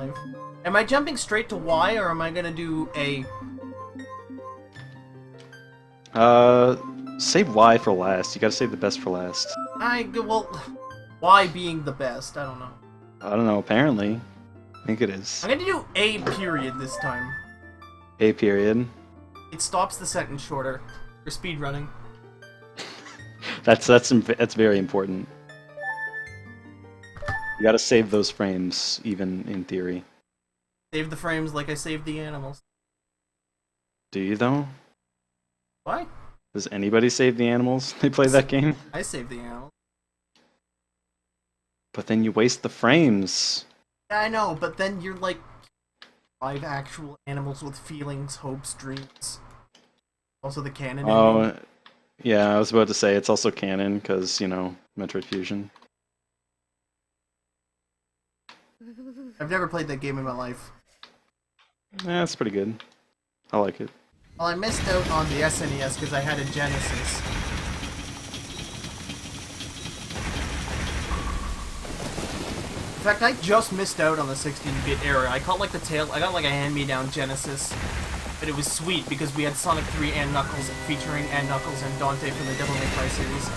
alive. Am I jumping straight to Y, or am I gonna do A? Save Y for last. You gotta save the best for last. Well, Y being the best, I don't know. I don't know, apparently. I think it is. I'm gonna do A period this time. A period. It stops the sentence shorter. For speedrunning. That's very important. You gotta save those frames, even in theory. Save the frames like I saved the animals. Do you, though? Why? Does anybody save the animals they play that game? I saved the animals. But then you waste the frames. Yeah, I know, but then you're like 5 actual animals with feelings, hopes, dreams. Also the canon. Oh, yeah, I was about to say it's also canon, because, you know, Metroid Fusion. I've never played that game in my life. Yeah, it's pretty good. I like it. Well, I missed out on the SNES because I had a Genesis. In fact, I just missed out on the 16-bit era. I got like a hand-me-down Genesis. But it was sweet because we had Sonic 3 and Knuckles featuring Knuckles and Dante from the Devil May Cry series.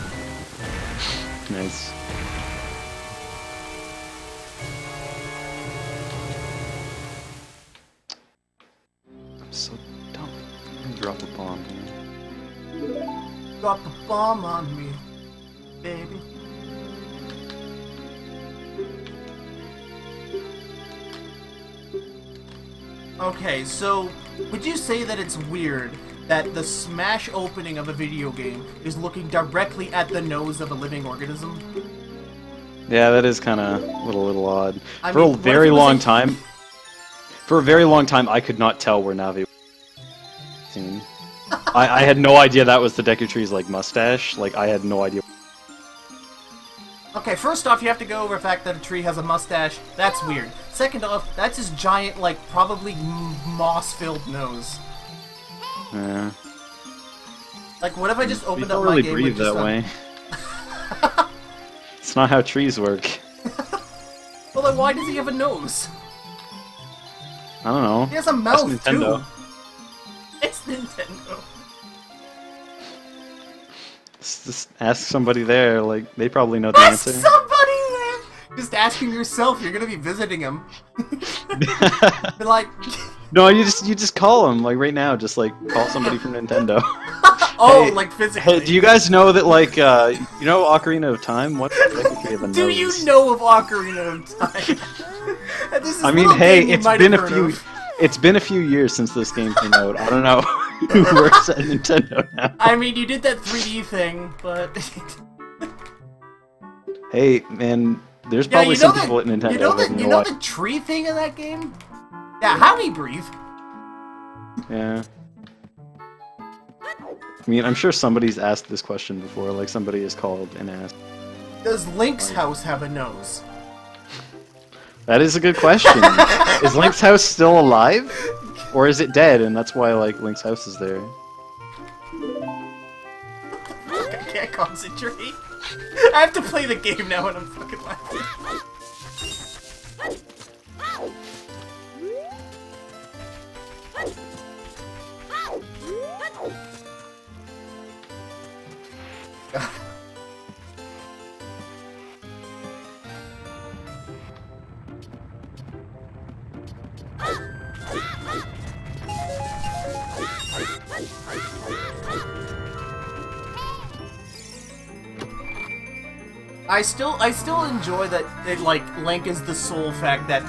Nice. I'm so dumb. I'm gonna drop a bomb here. Drop a bomb on me, baby. Okay, so would you say that it's weird that the smash opening of a video game is looking directly at the nose of a living organism? Yeah, that is kind of a little odd. I For mean, a very long time, I could not tell where Navi was seen. I had no idea that was the Deku Tree's like mustache. Like I had no idea. Okay, first off, you have to go over the fact that a tree has a mustache. That's weird. Second off, that's his giant, like, probably moss-filled nose. Yeah. Like, what if I just opened up really my game breathe with just that way. It's not how trees work. Well, then why does he have a nose? I don't know. He has a mouth, That's Nintendo. too. It's Nintendo. Just ask somebody there, like, they probably know the Ask answer. somebody there! Just asking yourself, you're gonna be visiting him. Be like... No, you just call them, like, right now, just, like, call somebody from Nintendo. Oh, Hey, like physically. Hey, do you guys know that, like, you know Ocarina of Time? What? Do you know of Ocarina of Time? This is I mean, little hey, game you it's might been have a heard few... of. It's been a few years since this game came out. I don't know who works at Nintendo now. I mean, you did that 3D thing, but... Hey, man, there's probably some people at Nintendo You know the tree thing in that game? Yeah, how do you breathe? Yeah. I mean, I'm sure somebody's asked this question before, like somebody has called and asked. Does Link's house have a nose? That is a good question. Is Link's house still alive? Or is it dead, and that's why, like, Link's house is there? I can't concentrate. I have to play the game now and I'm fucking laughing. I still enjoy that it, like, Link is the sole fact that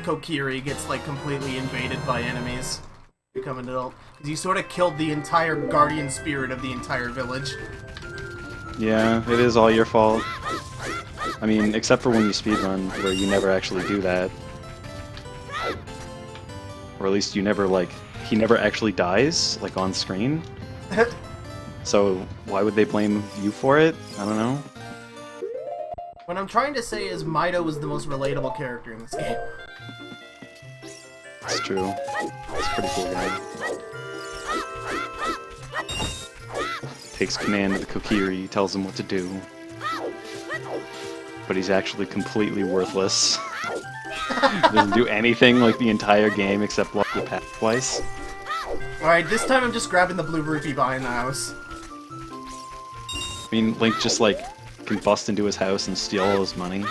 Kokiri gets, like, completely invaded by enemies to become an adult. Because you sort of killed the entire guardian spirit of the entire village. Yeah, it is all your fault. I mean, except for when you speedrun, where you never actually do that. Or at least you never, like, he never actually dies, like, on screen. So, why would they blame you for it? I don't know. What I'm trying to say is Mido is the most relatable character in this game. It's true. It's a pretty cool guy. Takes command of the Kokiri, tells him what to do. But he's actually completely worthless. Doesn't do anything like the entire game except block the path twice. Alright, this time I'm just grabbing the blue rupee behind the house. I mean, Link just like can bust into his house and steal all his money.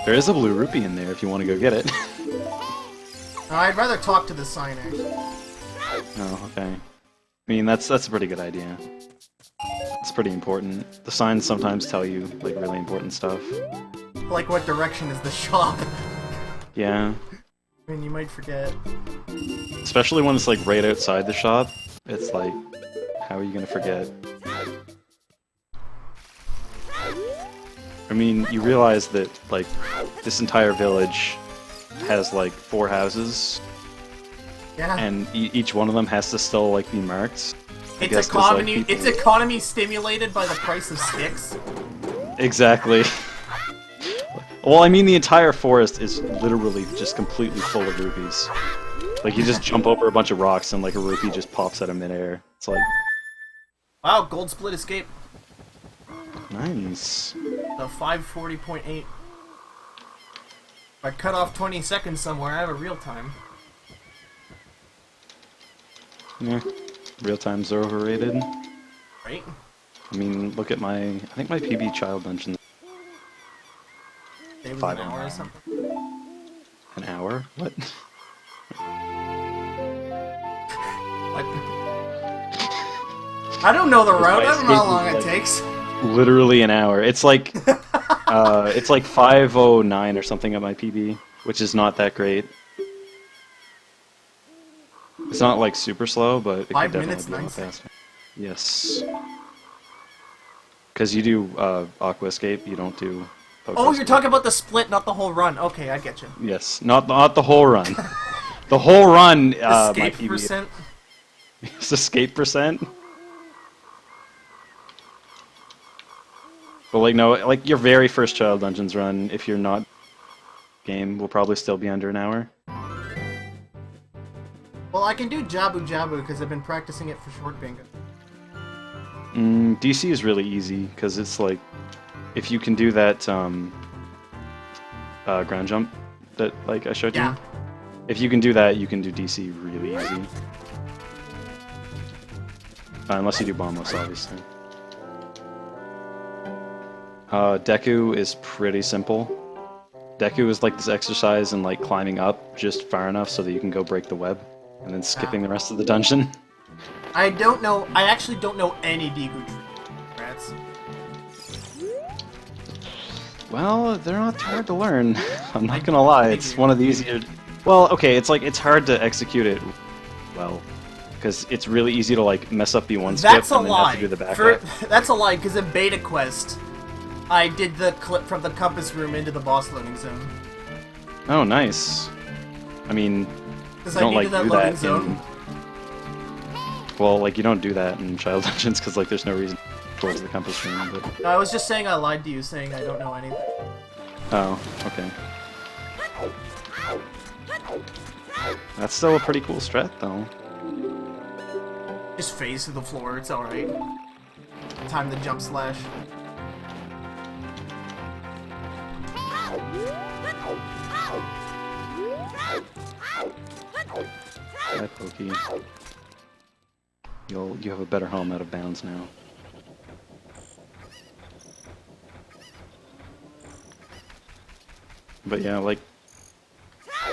There is a blue rupee in there if you want to go get it. I'd rather talk to the sign, actually. Oh, okay. I mean, that's a pretty good idea. It's pretty important. The signs sometimes tell you, like, really important stuff. Like, what direction is the shop? Yeah. I mean, you might forget. Especially when it's, like, right outside the shop. It's like, how are you gonna forget? I mean, you realize that, like, this entire village has, like, 4 houses. Yeah. And each one of them has to still, like, be marked. It's economy stimulated by the price of sticks. Exactly. Well, I mean, the entire forest is literally just completely full of rupees. Like, you just jump over a bunch of rocks and, like, a rupee just pops out of midair. It's like... Wow, gold split escape. Nice. The 540.8. If I cut off 20 seconds somewhere, I have a real time. Yeah. Real times are overrated. Right? I mean, look at my... I think my PB child dungeon... It was 5 an hour or something. An hour? What? What? I don't know the route. I don't know how long it takes. Literally an hour. It's like... it's like 5:09 or something at my PB, which is not that great. It's not like super slow, but it could 5 definitely minutes, be a lot nice. faster. Yes. Because you do Aqua Escape, you don't do... Oh, you're talking about the split, not the whole run. Okay, I get you. Yes, not the whole run. The whole run, my Escape PB... percent. It's escape percent? But like, no, like your very first Child Dungeons run, if you're not... game, will probably still be under an hour. Well, I can do Jabu Jabu because I've been practicing it for short bingo. DC is really easy, because it's like... If you can do that, ground jump that, like, I showed Yeah. you. If you can do that, you can do DC really easy. Unless you do Bombos, obviously. Deku is pretty simple. Deku is like this exercise in, like, climbing up just far enough so that you can go break the web, and then skipping the rest of the dungeon. I actually don't know any Deku rats. Well, they're not too hard to learn. I'm not gonna lie, it's one of the easier... Well, okay, it's like, it's hard to execute it well. Because it's really easy to, like, mess up B1 skip That's a and then lie. have to do the backup. That's a lie, because in Beta Quest, I did the clip from the compass room into the boss loading zone. Oh, nice. I mean, you Because I don't, needed like, that do loading that zone. in... Well, like, you don't do that in Child Dungeons, because, like, there's no reason towards the compass room, but... I was just saying I lied to you, saying I don't know anything. Oh, okay. That's still a pretty cool strat, though. Just phase to the floor, it's alright. Time the jump slash. Hi, Pokey. You have a better home out of bounds now. But yeah, like,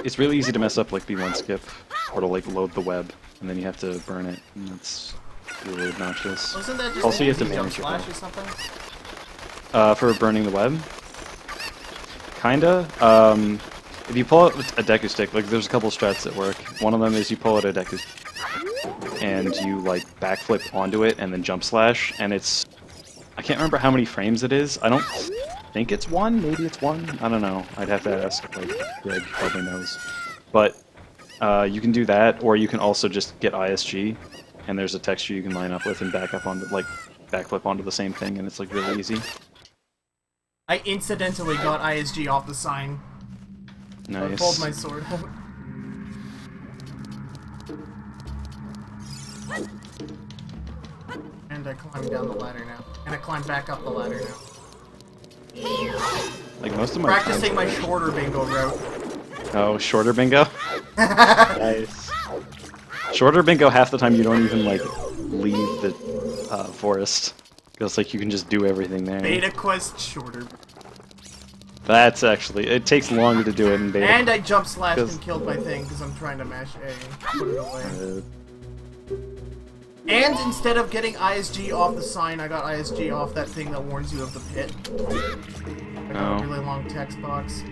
it's really easy to mess up, like, B1 skip, or to, like, load the web, and then you have to burn it, and that's really obnoxious. Wasn't that just Also, an you have to easy jump manage your slash health. or something? For burning the web? Kinda. If you pull out a Deku stick, like, there's a couple strats that work. One of them is you pull out a Deku stick, and you, like, backflip onto it, and then jump slash, and it's... I can't remember how many frames it is. I don't think it's 1, maybe it's 1? I don't know. I'd have to ask, like, Greg probably knows. But, you can do that, or you can also just get ISG, and there's a texture you can line up with and back up onto, like, backflip onto the same thing, and it's, like, really easy. I incidentally got ISG off the sign. Nice. I pulled my sword out. And I climbed down the ladder now. And I climbed back up the ladder now. Like most of my Practicing my friends are- shorter bingo route. Oh, shorter bingo. Nice. Shorter bingo. Half the time you don't even like leave the forest because like you can just do everything there. Beta quest shorter. That's actually it takes longer to do it in beta. And I jump slashed Because- and killed my thing because I'm trying to mash A. Put it away. Uh, And instead of getting ISG off the sign, I got ISG off that thing that warns you of the pit. I got a really long text box.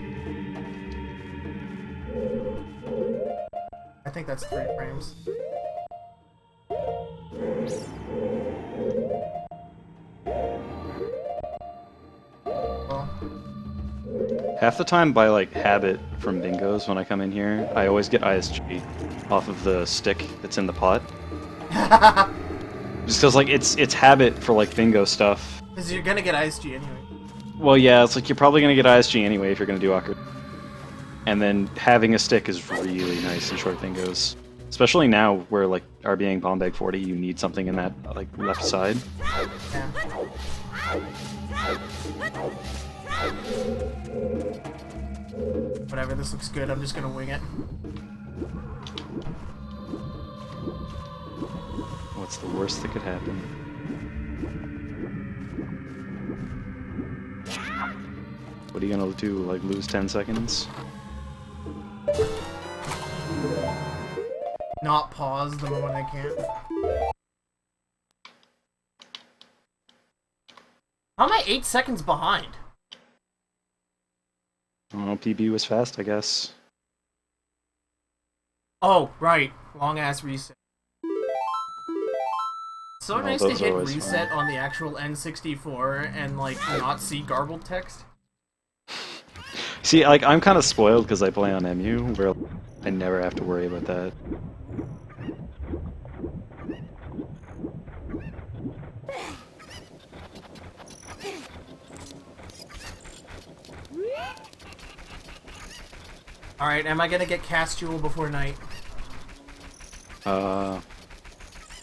I think that's 3 frames. Well, Half the time by like habit from bingos when I come in here, I always get ISG off of the stick that's in the pot. Just because like it's habit for like bingo stuff. because you're gonna get ISG anyway. Well, yeah, it's like you're probably gonna get ISG anyway if you're gonna do Ocarina. And then having a stick is really nice in short bingos, especially now where like RBing bomb bag 40, you need something in that like left side. Yeah. Whatever, this looks good. I'm just gonna wing it. What's the worst that could happen? What are you gonna do? Like lose 10 seconds? Not pause the moment I can. How am I 8 seconds behind? I don't know, PB was fast, I guess. Oh, right. Long ass reset. So No, nice to those are hit always reset fun. on the actual N64 and like not see garbled text. See, like, I'm kind of spoiled because I play on MU, where I never have to worry about that. Alright, am I gonna get Castule before night? I'm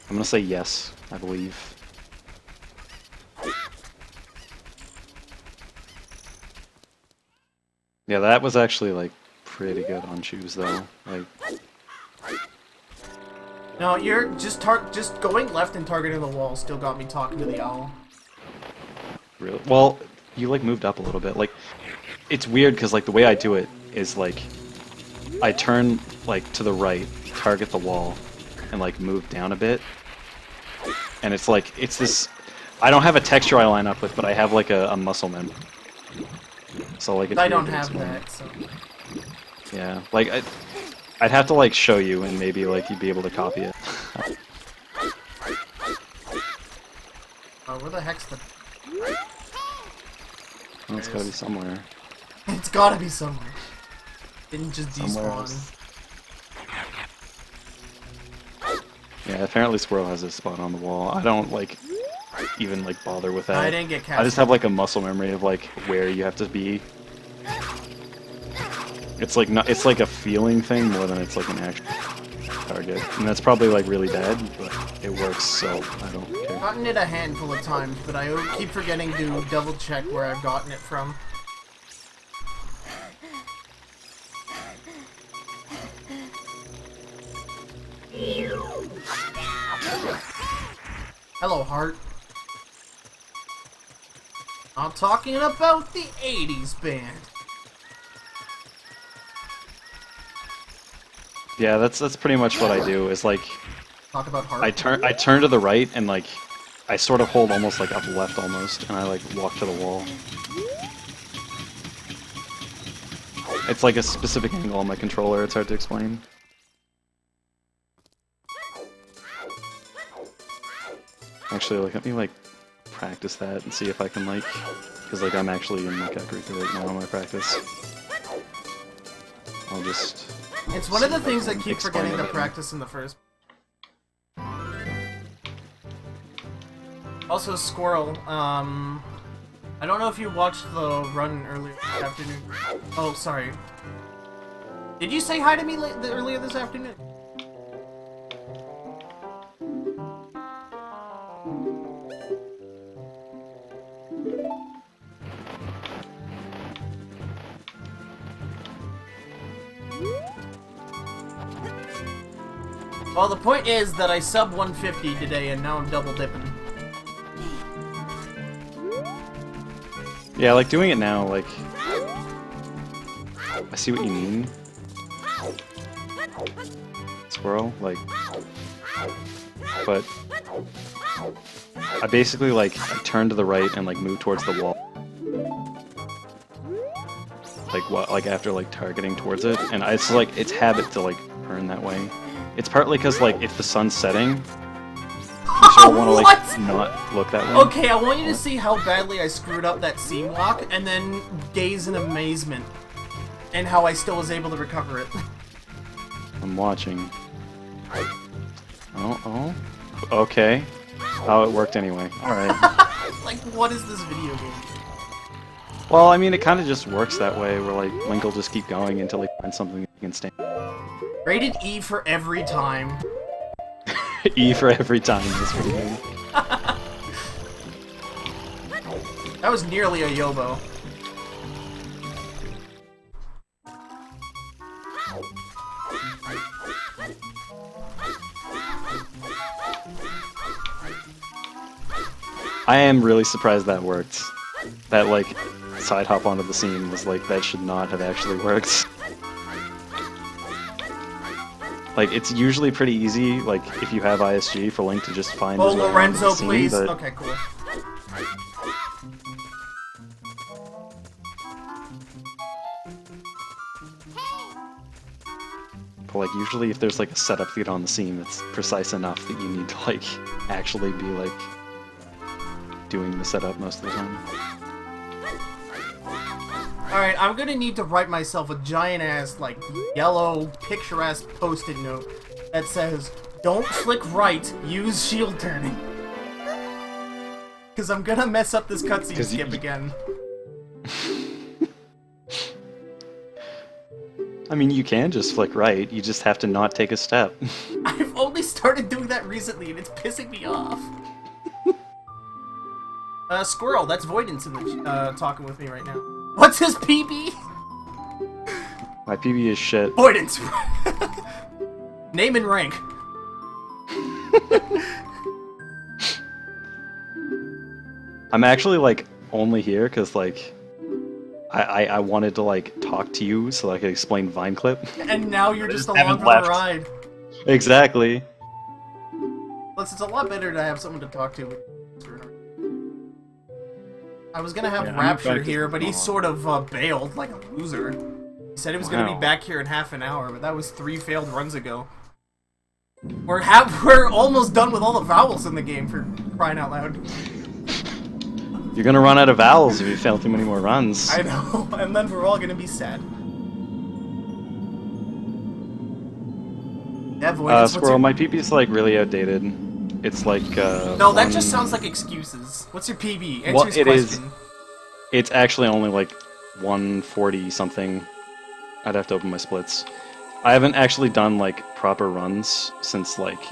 gonna say yes, I believe. Yeah, that was actually, like, pretty good on shoes, though. Like, No, you're just going left and targeting the wall still got me talking to the owl. really. Well, you, like, moved up a little bit. Like, it's weird because, like, the way I do it is, like, I turn, like, to the right, target the wall, and, like, move down a bit. And it's, like, it's this... I don't have a texture I line up with, but I have, like, a muscle memory. So, like, it's I weird don't to have explain. that, so... Yeah, like, I'd have to, like, show you, and maybe, like, you'd be able to copy it. Where the heck's the... Well, it's gotta be somewhere. It's gotta be somewhere. Didn't just Somewhere despawn. else. Yeah, apparently Squirrel has a spot on the wall. I don't, like, even, like, bother with that. I didn't get cast. I just have, like, a muscle memory of, like, where you have to be. It's, like, not, it's, like, a feeling thing more than it's, like, an actual target. And that's probably, like, really bad, but it works, so I don't care. Gotten it a handful of times, but I keep forgetting to double check where I've gotten it from. Hello, Heart. I'm talking about the 80s band. Yeah, that's pretty much what I do, is, like, Talk about Heart. I turn to the right, and, like, I sort of hold almost, like, up left almost, and I, like, walk to the wall. It's, like, a specific angle on my controller, it's hard to explain. Actually, like, let me, like, practice that and see if I can, like... Because, like, I'm actually in, like, Ocarina right now in my practice. I'll just... It's one of the see if I things I can keep explain forgetting to it. practice in the first. Also, Squirrel, I don't know if you watched the run earlier this afternoon. Oh, sorry. Did you say hi to me earlier this afternoon? Well, the point is that I sub 150 today, and now I'm double dipping. Yeah, like doing it now, like I see what you mean. Squirrel, like, but I basically like I turn to the right and like move towards the wall. Like what? Like after like targeting towards it, and it's like it's habit to like turn that way. It's partly because like if the sun's setting, you sort of want to like not look that way. Okay, I want you to see how badly I screwed up that seam walk, and then gaze in amazement, and how I still was able to recover it. I'm watching. Oh, okay. Oh, it worked anyway. All right. Like, what is this video game? Well, I mean, it kind of just works that way, where like Link will just keep going until he finds something he can stand. Rated E for every time. E for every time. That's what you mean. That was nearly a Yobo. I am really surprised that worked. That like side hop onto the scene was like that should not have actually worked. Like it's usually pretty easy, like if you have ISG, for Link to just find his way around Lorenzo, the scene, please. but Okay, cool. like usually if there's like a setup to get on the scene that's precise enough that you need to like actually be like doing the setup most of the time. Alright, I'm gonna need to write myself a giant ass, like, yellow, picturesque post-it note that says, "Don't flick right, use shield turning." Because I'm gonna mess up this cutscene skip again. I mean, you can just flick right, you just have to not take a step. I've only started doing that recently, and it's pissing me off. Squirrel, that's Voidance in the talking with me right now. What's his PB? My PB is shit. Voidance! Name and rank. I'm actually, like, only here because, like, I wanted to, like, talk to you so I could explain Vine Clip. And now you're just along for the ride. Exactly. Plus, it's a lot better to have someone to talk to. I was gonna have Rapture here, but he sort of bailed like a loser. He said he was gonna be back here in half an hour, but that was 3 failed runs ago. We're almost done with all the vowels in the game, for crying out loud. You're gonna run out of vowels if you fail too many more runs. I know, and then we're all gonna be sad. Squirrel, my PB's like really outdated. It's like no, that just sounds like excuses. What's your PB? Answer well, his it question. is. It's actually only like 140 something. I'd have to open my splits. I haven't actually done like proper runs since like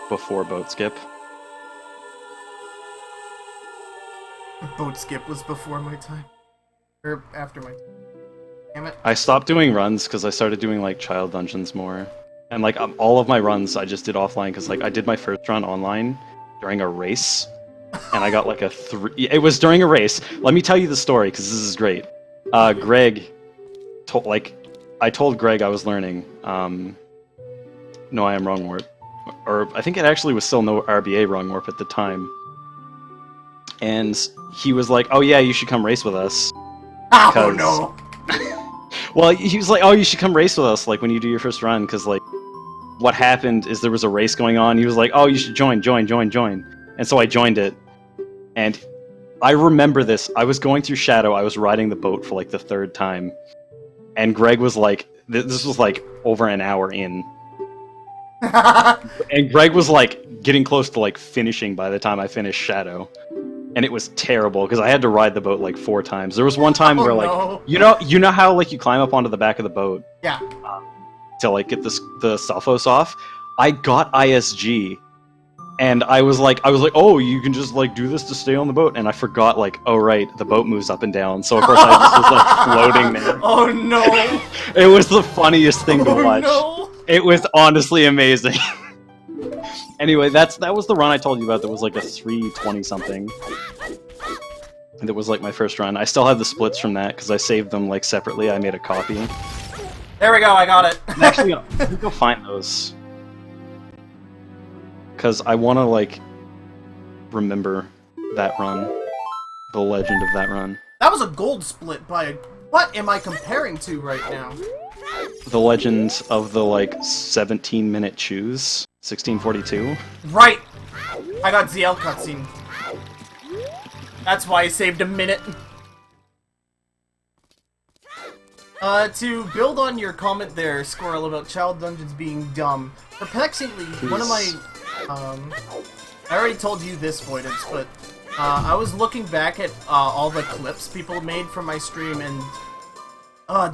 before boat skip. Boat skip was before my time. Or after my time. Damn it. I stopped doing runs because I started doing like child dungeons more. And like all of my runs I just did offline because like I did my first run online during a race. And I got like a 3... It was during a race. Let me tell you the story because this is great. Greg told I told Greg I was learning No I Am Wrong Warp. Or I think it actually was still No RBA Wrong Warp at the time. And he was like, "Oh yeah, you should come race with us." Oh no! Well, he was like, "Oh, you should come race with us, like when you do your first run," because like, what happened is there was a race going on. He was like, "Oh, you should join," and so I joined it. And I remember this. I was going through Shadow. I was riding the boat for like the 3rd time, and Greg was like, "This was like over an hour in." And Greg was like getting close to like finishing by the time I finished Shadow. And it was terrible because I had to ride the boat like 4 times. There was one time where like you know how like you climb up onto the back of the boat, yeah, to like get the Selphos off. I got ISG, and I was like, "Oh, you can just like do this to stay on the boat," and I forgot like, "Oh right, the boat moves up and down." So of course I just was like floating there. Oh no! It was the funniest thing to watch. No. It was honestly amazing. Anyway, that was the run I told you about that was like a 320 something. And it was like my first run. I still have the splits from that because I saved them like separately. I made a copy. There we go, I got it. Actually, let me go find those. Because I want to like remember that run. The legend of that run. That was a gold split by a... What am I comparing to right now? The legend of the like 17-minute choose. 1642. Right! I got ZL cutscene. That's why I saved a minute. To build on your comment there, Squirrel, about child dungeons being dumb, perplexingly, one of my... I already told you this, Voidance, but I was looking back at all the clips people made from my stream, and...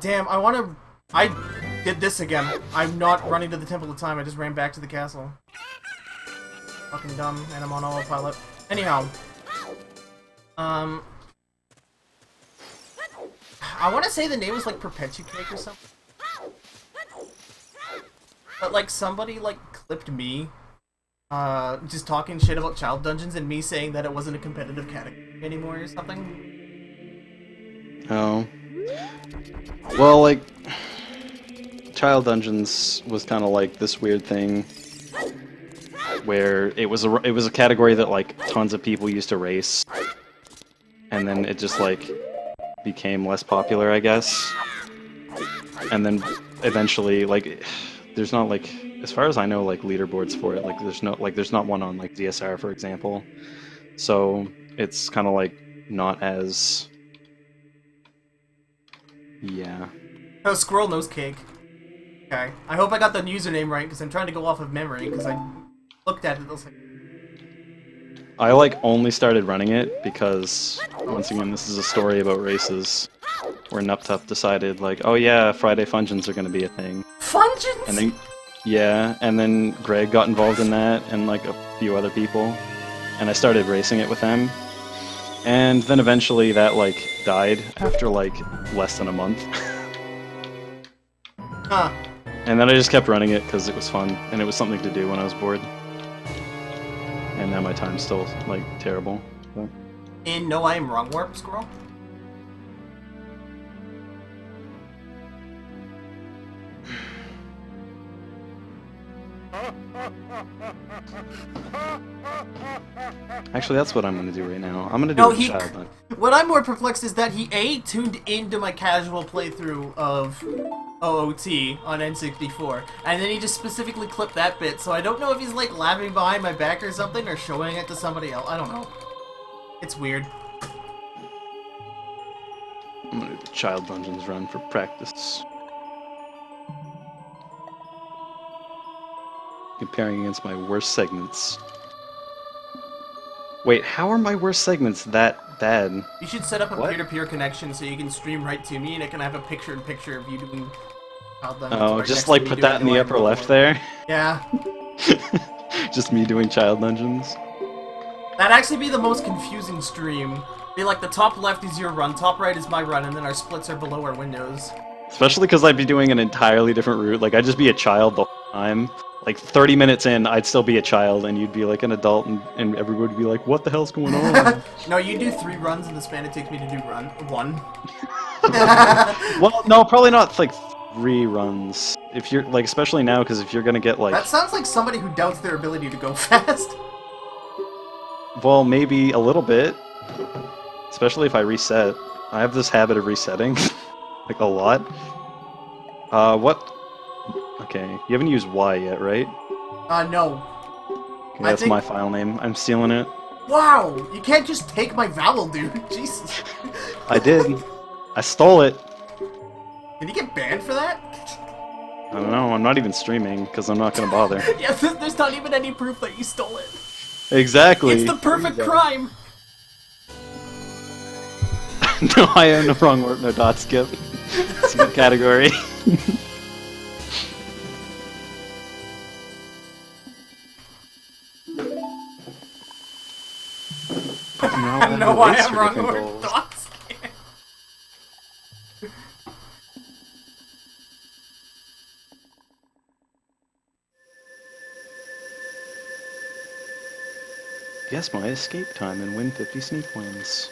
damn, I did this again. I'm not running to the Temple of Time, I just ran back to the castle. Fucking dumb, and I'm on autopilot. Anyhow. I want to say the name was like Perpetucake or something. But like somebody like clipped me just talking shit about child dungeons and me saying that it wasn't a competitive category anymore or something. Oh. Well, like child dungeons was kind of like this weird thing where it was a category that like tons of people used to race. And then it just like became less popular, I guess. And then eventually, like, there's not like, as far as I know, like leaderboards for it. Like, there's not one on like GSR, for example. So it's kind of like not as, yeah. Oh, Squirrel knows cake. Okay, I hope I got the username right because I'm trying to go off of memory because I looked at it. I was like. I like only started running it because, once again, this is a story about races, where Nuptup decided like, oh yeah, Friday Fungeons are gonna be a thing. Fungeons? And then, yeah, and then Greg got involved in that, and like a few other people, and I started racing it with them. And then eventually that like died after like less than a month. Huh. And then I just kept running it because it was fun, and it was something to do when I was bored. And now my time's still, like, terrible. So. In No I Am Wrong Warp, Squirrel? Actually, that's what I'm gonna do right now. I'm gonna do a child hunt. What I'm more perplexed is that he A, tuned into my casual playthrough of OOT on N64, and then he just specifically clipped that bit, so I don't know if he's like laughing behind my back or something, or showing it to somebody else. I don't know. It's weird. I'm gonna do the child dungeons run for practice. Comparing against my worst segments. Wait, how are my worst segments that bad? You should set up a peer-to-peer connection so you can stream right to me, and it can have a picture-in-picture of you doing child dungeons. Oh, just like put that in the upper left there? Yeah. Just me doing child dungeons? That'd actually be the most confusing stream. Be like, the top left is your run, top right is my run, and then our splits are below our windows. Especially because I'd be doing an entirely different route. Like, I'd just be a child the whole time. Like, 30 minutes in, I'd still be a child, and you'd be like an adult, and everybody would be like, what the hell's going on? No, you do 3 runs in the span it takes me to do 1. Well, no, probably not, like, 3 runs. If you're, like, especially now, because if you're gonna get, like... That sounds like somebody who doubts their ability to go fast. Well, maybe a little bit. Especially if I reset. I have this habit of resetting. Like, a lot. What? Okay, you haven't used Y yet, right? No. Okay, that's my file name. I'm stealing it. Wow! You can't just take my vowel, dude. Jesus. I did. I stole it. Did you get banned for that? I don't know, I'm not even streaming, because I'm not gonna bother. Yeah, there's not even any proof that you stole it. Exactly. It's the perfect crime! No, I am the wrong word, no dot skip. It's a good category. No, I am wrong word, dot skip. guess my escape time and win 50 sneak coins.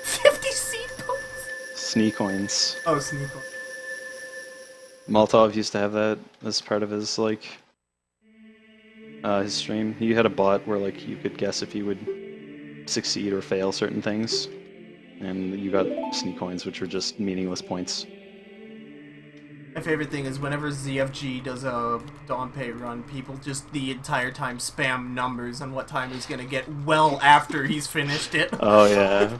50 seed points? Sneak coins. Oh, sneak coins. Molotov used to have that as part of his, like, his stream. He had a bot where, like, you could guess if he would succeed or fail certain things. And you got sneak coins, which were just meaningless points. My favorite thing is whenever ZFG does a Dompe run, people just the entire time spam numbers on what time he's gonna get well after he's finished it. Oh, yeah.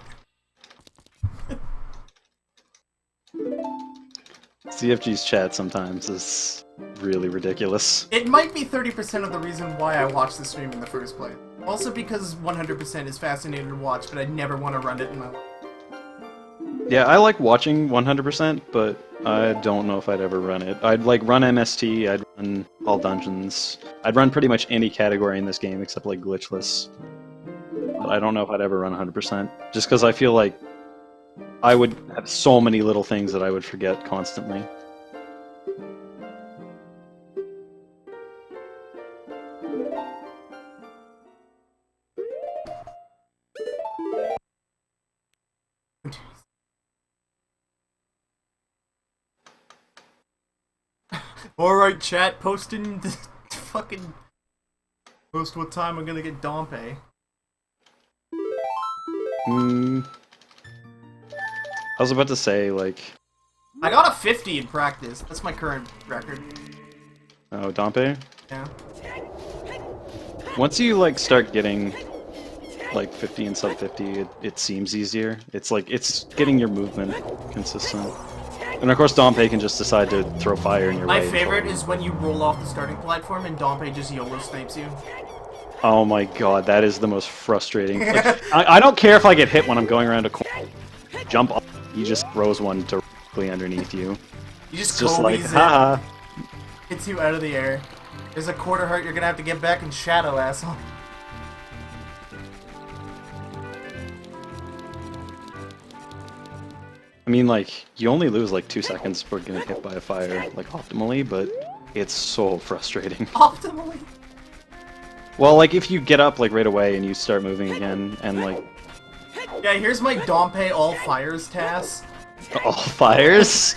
ZFG's chat sometimes is really ridiculous. It might be 30% of the reason why I watch the stream in the first place. Also because 100% is fascinating to watch, but I'd never want to run it in my life. Yeah, I like watching 100%, but I don't know if I'd ever run it. I'd like run MST, I'd run all dungeons. I'd run pretty much any category in this game except like glitchless. But I don't know if I'd ever run 100%. Just because I feel like I would have so many little things that I would forget constantly. Alright, chat, post in the fucking... Post what time I'm gonna get Dompe. I was about to say, like... I got a 50 in practice. That's my current record. Oh, Dompe? Yeah. Once you, like, start getting, like, 50 and sub 50, it seems easier. It's like, it's getting your movement consistent. And of course Dompe can just decide to throw fire in your My way. favorite is when you roll off the starting platform and Dompe just YOLO snipes you. Oh my god, that is the most frustrating. Like, I don't care if I get hit when I'm going around a corner. Jump off, he just throws one directly underneath you. You just It's just like, Kobe's haha. Hits you out of the air. There's a quarter heart you're gonna have to get back in shadow, asshole. I mean, like, you only lose like 2 seconds before getting hit by a fire, like, optimally, but it's so frustrating. Optimally? Well, like, if you get up, like, right away and you start moving again, and, like... Yeah, here's my Dompe all fires task. All fires?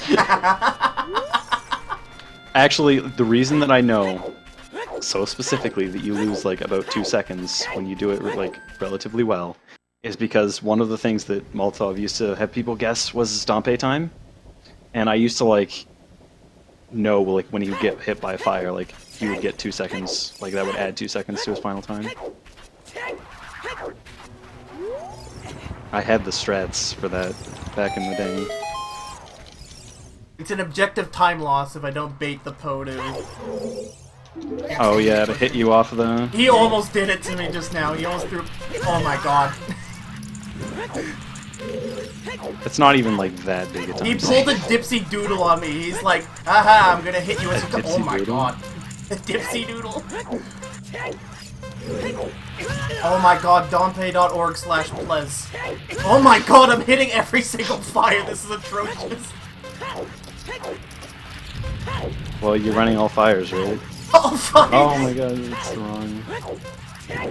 Actually, the reason that I know so specifically that you lose, like, about 2 seconds when you do it, like, relatively well, is because one of the things that Molotov used to have people guess was his Dompe time, and I used to, like, know, like, when he would get hit by a fire, like, he would get 2 seconds, like, that would add 2 seconds to his final time. I had the strats for that back in the day. It's an objective time loss if I don't bait the Po to... Oh yeah, to hit you off of the... He almost did it to me just now. He almost threw... Oh my god. It's not even, like, that big a time. He pulled a dipsy doodle on me. He's like, haha, I'm gonna hit you with a... Oh my doodle? god. A dipsy doodle. Oh my god, Dompe.org/ples. Oh my god, I'm hitting every single fire. This is atrocious. Well, you're running all fires, right? Oh fuck! Oh my god, it's the wrong...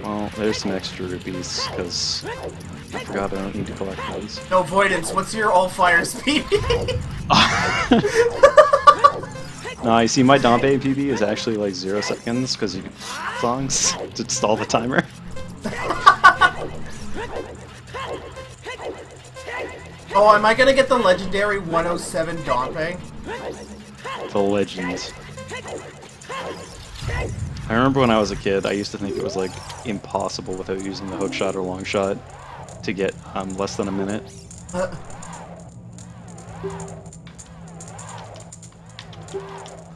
Well, there's some extra rupees, because I forgot I don't need to collect those. No, Voidance, what's your all fire speed? No, you see, my Dompe PB is actually like 0 seconds, because you can songs to stall the timer. Oh, am I gonna get the legendary 107 Dompe? The legend. I remember when I was a kid, I used to think it was like impossible without using the hook shot or long shot to get less than a minute.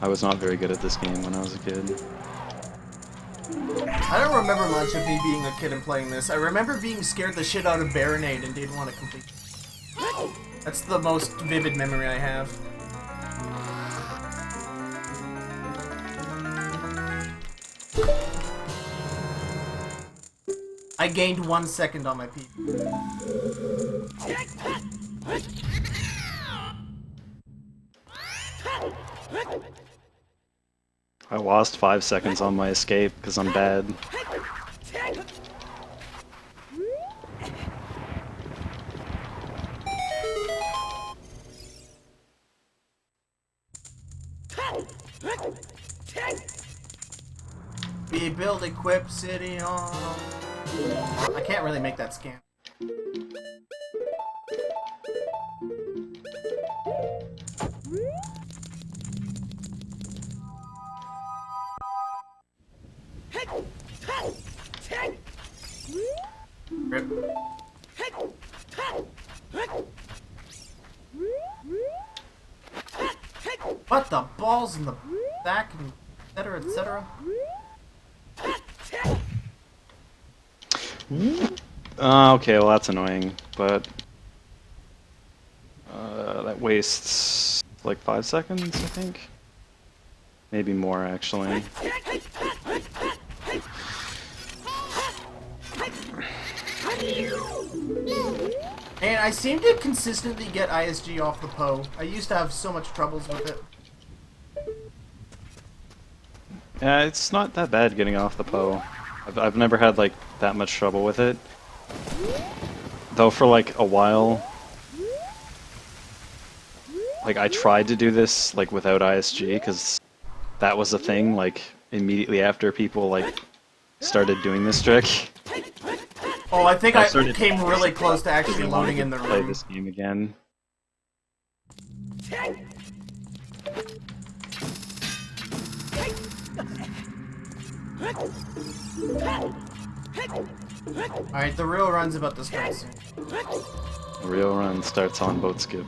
I was not very good at this game when I was a kid. I don't remember much of me being a kid and playing this. I remember being scared the shit out of Baronade and didn't want to complete it. That's the most vivid memory I have. I gained 1 second on my PB. I lost 5 seconds on my escape because I'm bad. We build, equip, city on. I can't really make that scan. Rip. What the balls in the back and etc. etc. Okay, well that's annoying, but that wastes like 5 seconds, I think. Maybe more, actually. And I seem to consistently get ISG off the PO. I used to have so much troubles with it. Yeah, it's not that bad getting off the PO. I've never had like that much trouble with it. Though for like a while, like I tried to do this like without ISG because that was a thing like immediately after people like started doing this trick. Oh, I think I came really close to actually I wanted loading to in the play room. this game again. Alright, the real run's about to start soon. The real run starts on boat skip.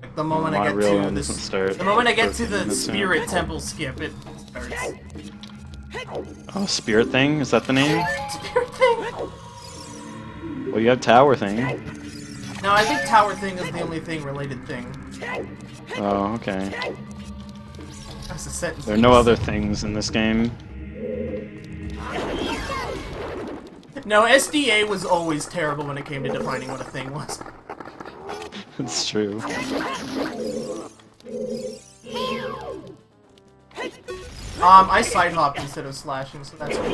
Like the moment I My get real to run the doesn't start. the moment I get to 13 the minutes soon. spirit temple skip, it starts. Oh, Spirit Thing? Is that the name? Spirit thing? Well, you have Tower Thing. No, I think tower thing is the only thing related thing. Oh, okay. That's a sentence. There are no other things in this game. No, SDA was always terrible when it came to defining what a thing was. It's true. I side hopped instead of slashing, so that's cool.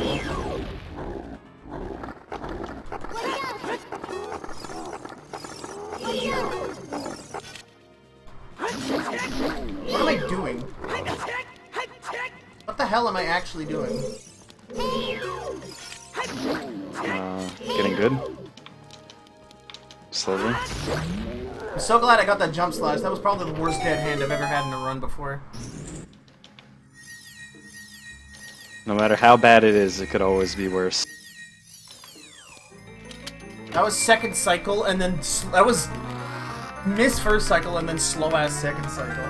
What am I doing? What the hell am I actually doing? Getting good. Slowly. I'm so glad I got that jump slash. That was probably the worst dead hand I've ever had in a run before. No matter how bad it is, it could always be worse. That was second cycle, and then that was miss first cycle, and then slow ass second cycle.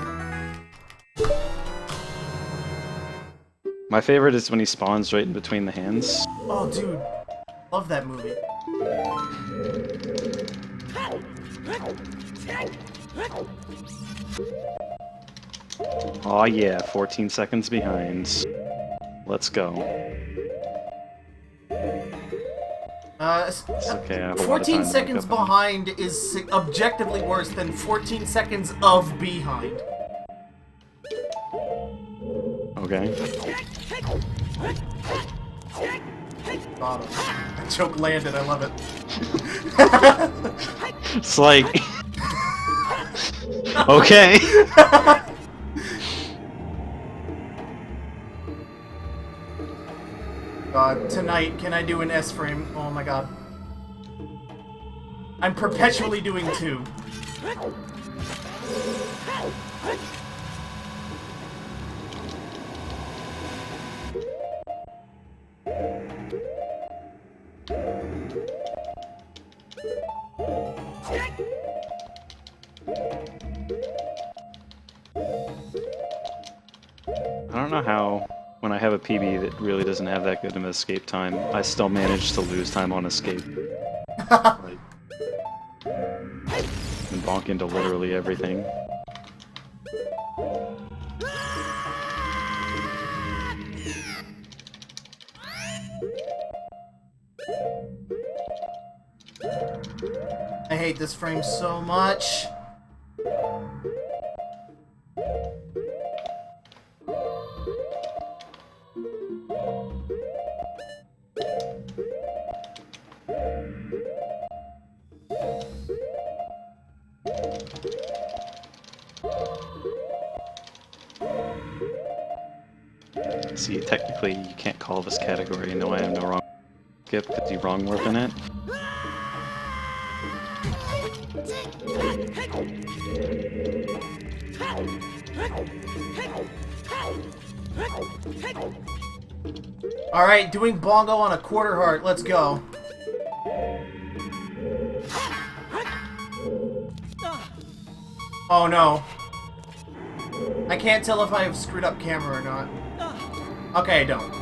My favorite is when he spawns right in between the hands. Oh, dude, love that movie. Aw yeah, 14 seconds behind. Let's go. It's okay, I have a lot of 14 time to seconds make up on it. behind is objectively worse than 14 seconds of behind. Okay. Bottom. That joke landed, I love it. It's like... okay. God, tonight, can I do an S-frame? Oh my god. I'm perpetually doing 2. I don't know how, when I have a PB that really doesn't have that good of an escape time, I still manage to lose time on escape. Like, and bonk into literally everything. I hate this frame so much. See, technically, you can't call this category. No, I have no wrong skip because you wrong warp in it. Alright, doing bongo on a quarter heart. Let's go. Oh no. I can't tell if I have screwed up camera or not. Okay, I don't.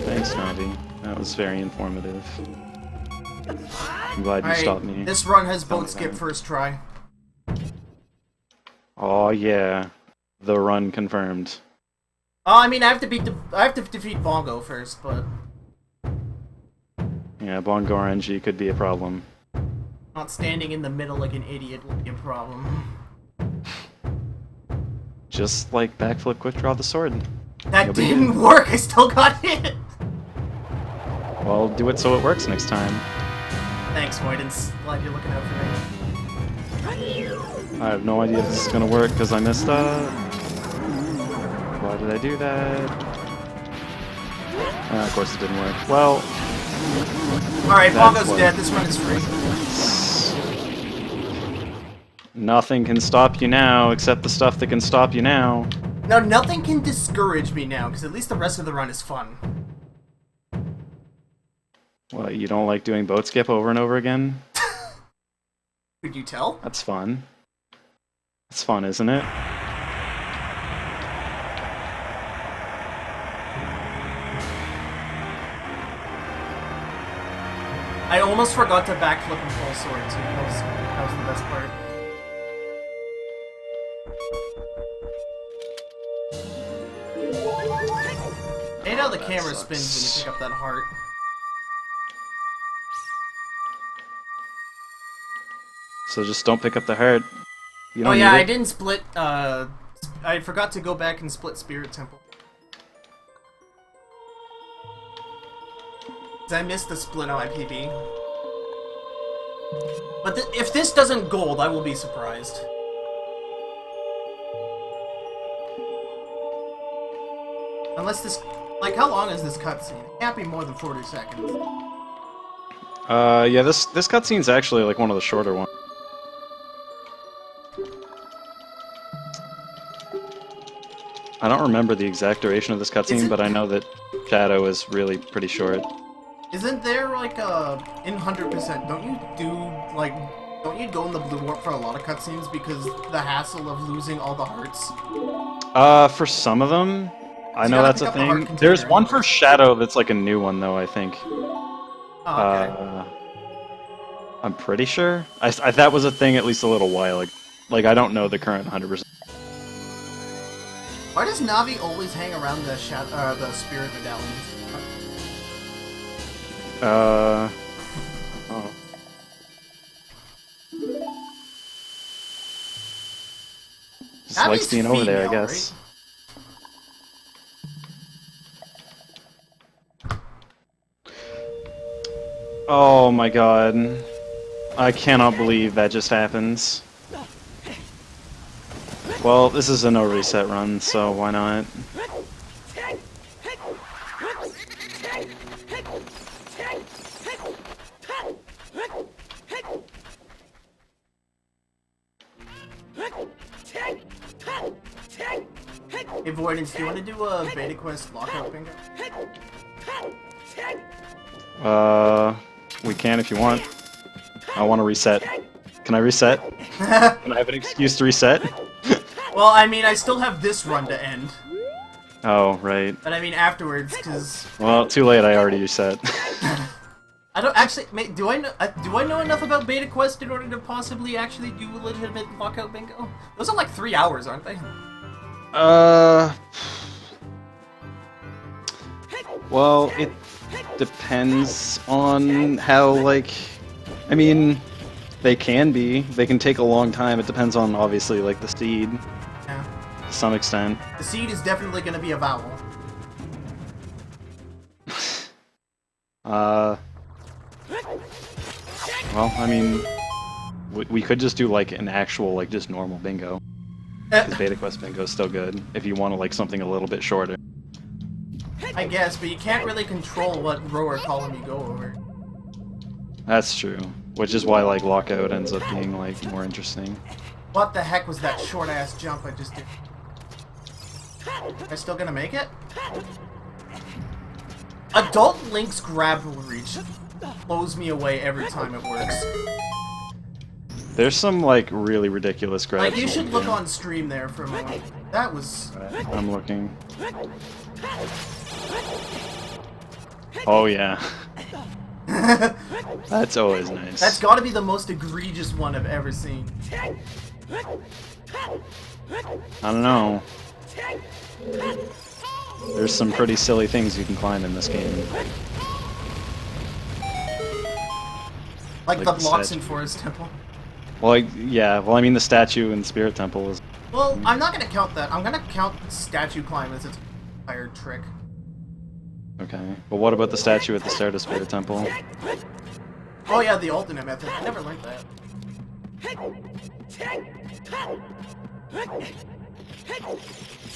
Thanks, Navi. That was very informative. I'm glad you stopped me. This run has boat skip first try. Oh yeah, the run confirmed. Oh, I mean, I have to defeat Bongo first, but Yeah, Bongo RNG could be a problem. not standing in the middle like an idiot will be a problem. Just like backflip, quick draw the sword. That didn't work. I still got hit. Well, do it so it works next time. Thanks, Voidance. Glad you're looking out for me. I have no idea if this is gonna work because I messed up. Why did I do that? Of course it didn't work. Well, alright, Bongo's dead. This run is free. Nothing can stop you now except the stuff that can stop you now. No, nothing can discourage me now, because at least the rest of the run is fun. Well, you don't like doing boat skip over and over again? Could you tell? That's fun. That's fun, isn't it? I almost forgot to backflip and pull sword, too. That was the best part. I hate how the camera spins when you pick up that heart. So just don't pick up the heart. You Oh don't yeah, need I it. didn't split, I forgot to go back and split Spirit Temple. 'Cause I missed the split on my PB. But if this doesn't gold, I will be surprised. Unless this... Like, how long is this cutscene? It can't be more than 40 seconds. Yeah, this cutscene's actually like one of the shorter ones. I don't remember the exact duration of this cutscene, but I know that Shadow is really pretty short. Isn't there, like, in 100%, don't you go in the blue warp for a lot of cutscenes because the hassle of losing all the hearts? For some of them, I know gotta that's pick a up the heart thing. container. There's one for Shadow that's like a new one, though, I think. Oh, okay. I'm pretty sure. That was a thing at least a little while ago. Like, I don't know the current 100%. Why does Navi always hang around the spirit medallions? Oh. Just Navi's likes being over there, I female, guess. Right? Oh my god. I cannot believe that just happens. Well, this is a no reset run, so why not? Hey, Voidance, do you want to do a beta quest lockout bingo? We can if you want. I want to reset. Can I reset? Can I have an excuse to reset? Well, I mean, I still have this run to end. Oh, right. But I mean afterwards, because... Well, too late, I already reset. I don't actually... Do I know enough about beta quest in order to possibly actually do a legitimate lockout bingo? Those are like 3 hours, aren't they? Well, it depends on how, like... I mean, they can be. They can take a long time. It depends on, obviously, like, the seed. Yeah. To some extent. The seed is definitely going to be a vowel. Well, I mean... We could just do, like, an actual, like, just normal bingo. Because Beta Quest bingo is still good, if you want to, like, something a little bit shorter. I guess, but you can't really control what row or column you go over. That's true. Which is why, like, Lockout ends up being, like, more interesting. What the heck was that short-ass jump I just did? Am I still gonna make it? Adult Link's grapple reach blows me away every time it works. There's some, like, really ridiculous grabs. Like, you should look on stream there for a moment. That was... Right, I'm looking. Oh, yeah. That's always nice. That's gotta be the most egregious one I've ever seen. I don't know. There's some pretty silly things you can climb in this game. Like the blocks in Forest Temple. Well, yeah. Well, I mean, the statue in Spirit Temple is... Well, I'm not gonna count that. I'm gonna count statue climb as its entire trick. Okay. But what about the statue at the start of Spirit Temple? Oh yeah, the alternate method. I never learned that.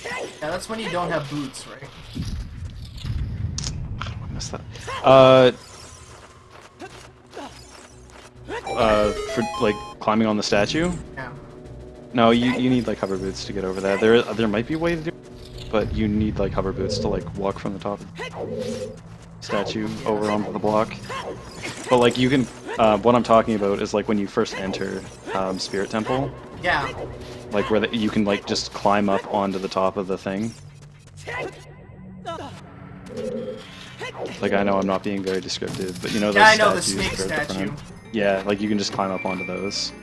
Yeah, that's when you don't have boots, right? I missed that. For, like, climbing on the statue? Yeah. No, you need, like, hover boots to get over that. There might be a way to do it, but you need, like, hover boots to, like, walk from the top of the statue over onto the block. But, like, you can... what I'm talking about is, like, when you first enter Spirit Temple. Yeah. Like, where you can, like, just climb up onto the top of the thing. Like, I know I'm not being very descriptive, but you know those I know, the statues snake that are at the statue. front? Yeah, like, you can just climb up onto those.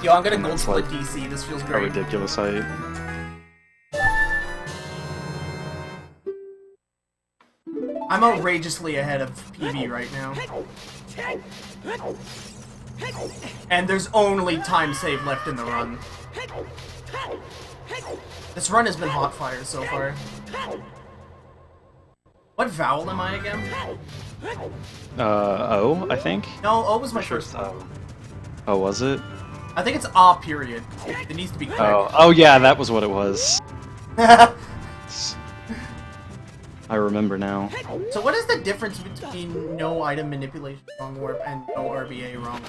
Yo, I'm gonna And gold that's, split like, DC. This feels A great. ridiculous height. I'm outrageously ahead of PB right now. And there's only time save left in the run. This run has been hot fire so far. What vowel am I again? O, I think? No, O was my first vowel. Oh, was it? I think it's A period. It needs to be quick. Oh yeah, that was what it was. I remember now. So what is the difference between no item manipulation wrong warp and no RBA wrong?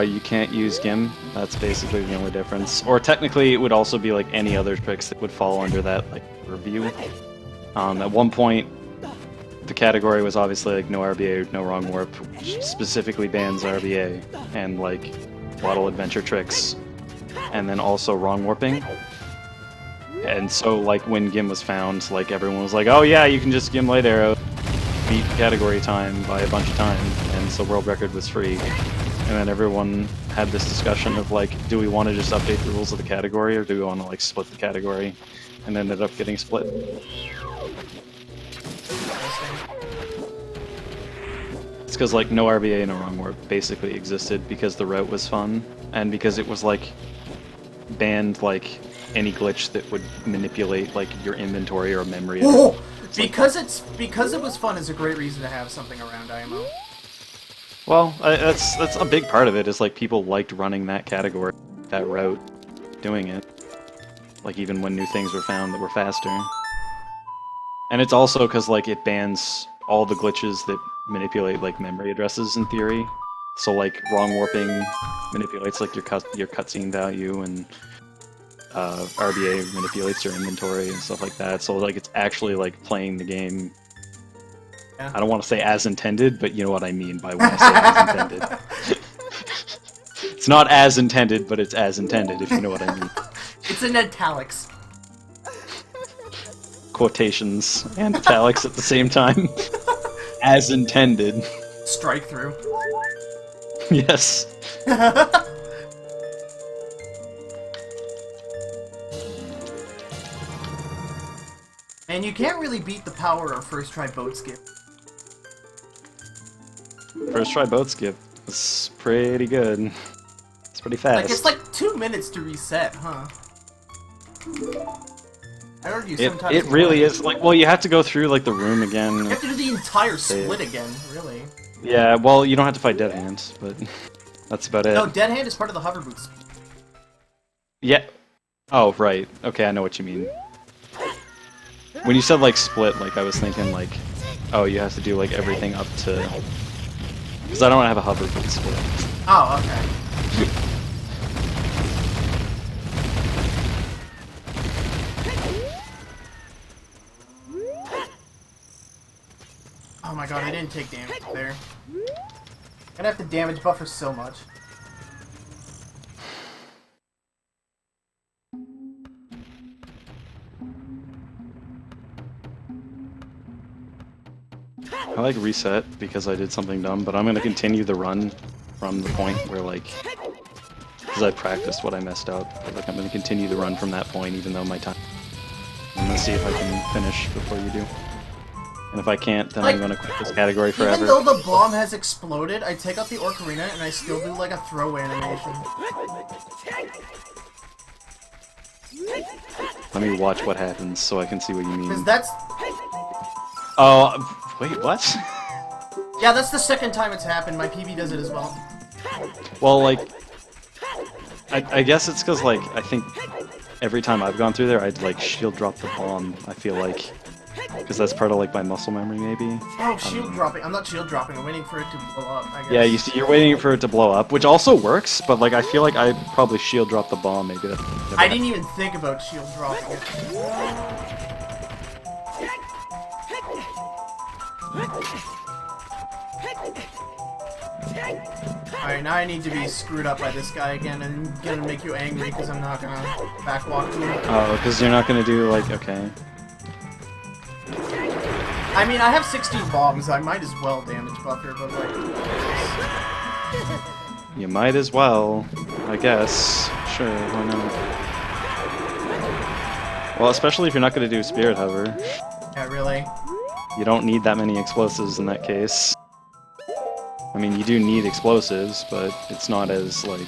You can't use Gim. That's basically the only difference. Or technically, it would also be like any other tricks that would fall under that like review. At one point, the category was obviously like no RBA, no wrong warp, which specifically bans RBA and like bottle adventure tricks, and then also wrong warping. And so, like, when Gim was found, like, everyone was like, oh yeah, you can just Gim Light Arrow, beat category time by a bunch of time, and so world record was free. And then everyone had this discussion of, like, do we want to just update the rules of the category, or do we want to, like, split the category? And ended up getting split. It's because, like, no RBA, no wrong warp basically existed because the route was fun, and because it was, like, banned, like, any glitch that would manipulate like your inventory or memory. Oh! Because it was fun is a great reason to have something around IMO. Well, that's a big part of it. Is like people liked running that category, that route, doing it. Like even when new things were found that were faster. And it's also because like it bans all the glitches that manipulate like memory addresses in theory. So like wrong warping manipulates like your cutscene value, and RBA manipulates your inventory and stuff like that, so like it's actually like playing the game. Yeah. I don't want to say as intended, but you know what I mean by when I say as intended. It's not as intended, but it's as intended, if you know what I mean. It's in italics. Quotations and italics at the same time. As intended. Strike through. Yes. And you can't really beat the power of first try boat skip. First try boat skip was pretty good. It's pretty fast. Like, it's like 2 minutes to reset, huh? I heard you sometimes... It really is, like, well, you have to go through, like, the room again. You have to do the entire split again, really. Yeah, well, you don't have to fight Dead Hand, but that's about it. No, Dead Hand is part of the hover boots. Yeah. Oh, right. Okay, I know what you mean. When you said, like, split, like, I was thinking, like, oh, you have to do, like, everything up to... Because I don't have a hover boot split. Oh, okay. Oh my god, I didn't take damage there. I'm gonna have to damage buffer so much. I like reset because I did something dumb, but I'm gonna continue the run from the point where, like, because I practiced what I messed up. But, like, I'm gonna continue the run from that point, even though my time. I'm gonna see if I can finish before you do. And if I can't, then I'm gonna quit this category forever. Even though the bomb has exploded, I take out the Ocarina and I still do like a throw animation. Let me watch what happens so I can see what you mean. Because that's... Oh, wait, what? Yeah, that's the second time it's happened. My PB does it as well. Well, like, I guess it's because, like, I think every time I've gone through there, I'd, like, shield drop the bomb, I feel like. Because that's part of, like, my muscle memory, maybe? Oh, shield dropping. I'm not shield dropping. I'm waiting for it to blow up, I guess. Yeah, you see, you're waiting for it to blow up, which also works, but, like, I feel like I probably shield drop the bomb, maybe. I didn't even think about shield dropping it. Alright, now I need to be screwed up by this guy again and gonna make you angry because I'm not gonna backwalk to him. Oh, because you're not gonna do, like, okay. I mean, I have 16 bombs, I might as well damage buffer, but like... You might as well, I guess. Sure, why not? Well, especially if you're not gonna do Spirit Hover. Yeah, really. You don't need that many explosives in that case. I mean, you do need explosives, but it's not as, like,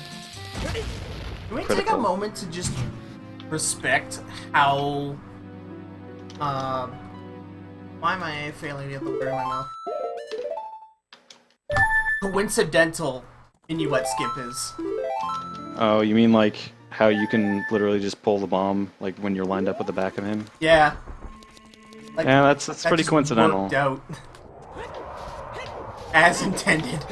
Can we critical. take a moment to just respect how... Why am I failing to get the word in my mouth? Coincidental Inuit skip is. Oh, you mean, like, how you can literally just pull the bomb, like, when you're lined up with the back of him? Yeah. Like, Yeah, that's that pretty just coincidental. worked out. As intended.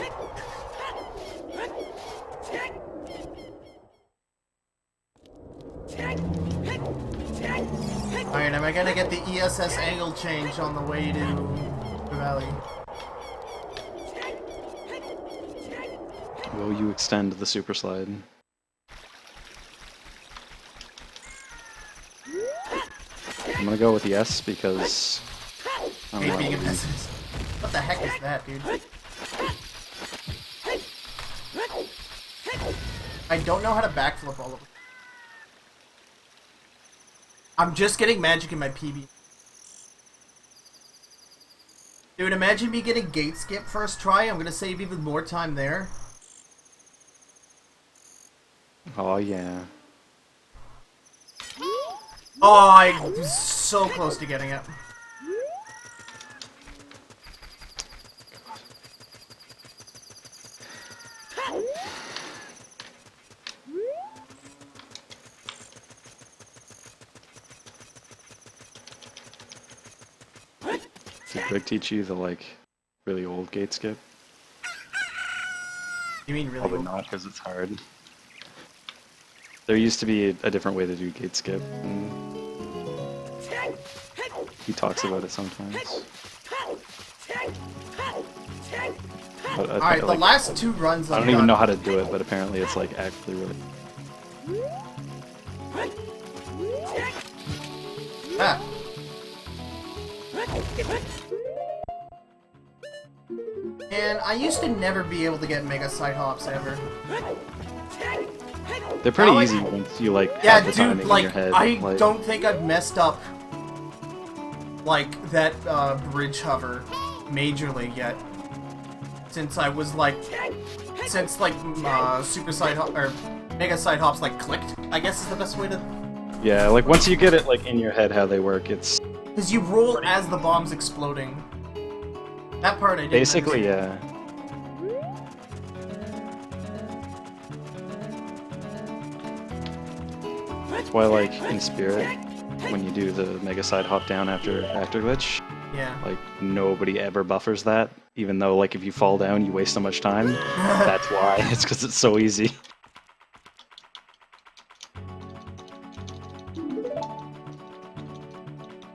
Alright, am I gonna get the ESS angle change on the way to the valley? Will you extend the super slide? I'm gonna go with yes, because... I Hate don't being a know. pessimist. What the heck is that, dude? I don't know how to backflip all of it. I'm just getting magic in my PB. Dude, imagine me getting gate skip first try. I'm gonna save even more time there. Oh, yeah. Oh, I was so close to getting it. Did Greg teach you the, like, really old gate skip? You mean really? Probably not, because it's hard. There used to be a different way to do gate skip, and he talks about it sometimes. Alright, the last two runs I don't even know how to do it, but apparently it's, like, actually really... Ah. And I used to never be able to get mega side hops ever. They're pretty Now I- easy once you, like, Yeah, have the timing dude, in like, your head. I like, don't think I've messed up like that bridge hover majorly yet. Since I was like, super side hop or mega side hops like clicked, I guess is the best way to. Yeah, like once you get it like in your head how they work, it's Because you roll as the bomb's exploding. That part I didn't basically understand. yeah. That's why like in Spirit, when you do the mega side hop down after glitch, Yeah. like nobody ever buffers that. Even though like if you fall down, you waste so much time. That's why. It's because it's so easy.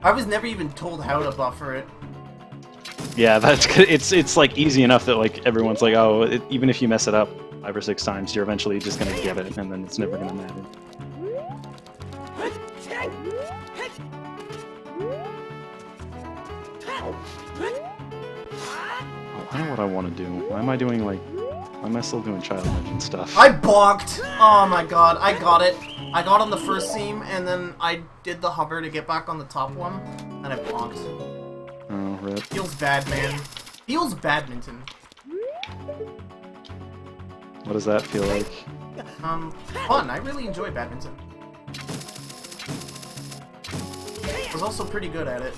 I was never even told how to buffer it. Yeah, it's like easy enough that like everyone's like, oh, even if you mess it up 5 or 6 times, you're eventually just gonna get it, and then it's never gonna matter. Oh, I know what I want to do. Why am I doing like? Why am I still doing Child Legend stuff? I bonked! Oh my god, I got it. I got on the first seam, and then I did the hover to get back on the top one, and I bonked. Oh, rip. Feels bad, man. Feels badminton. What does that feel like? Fun. I really enjoy badminton. I was also pretty good at it.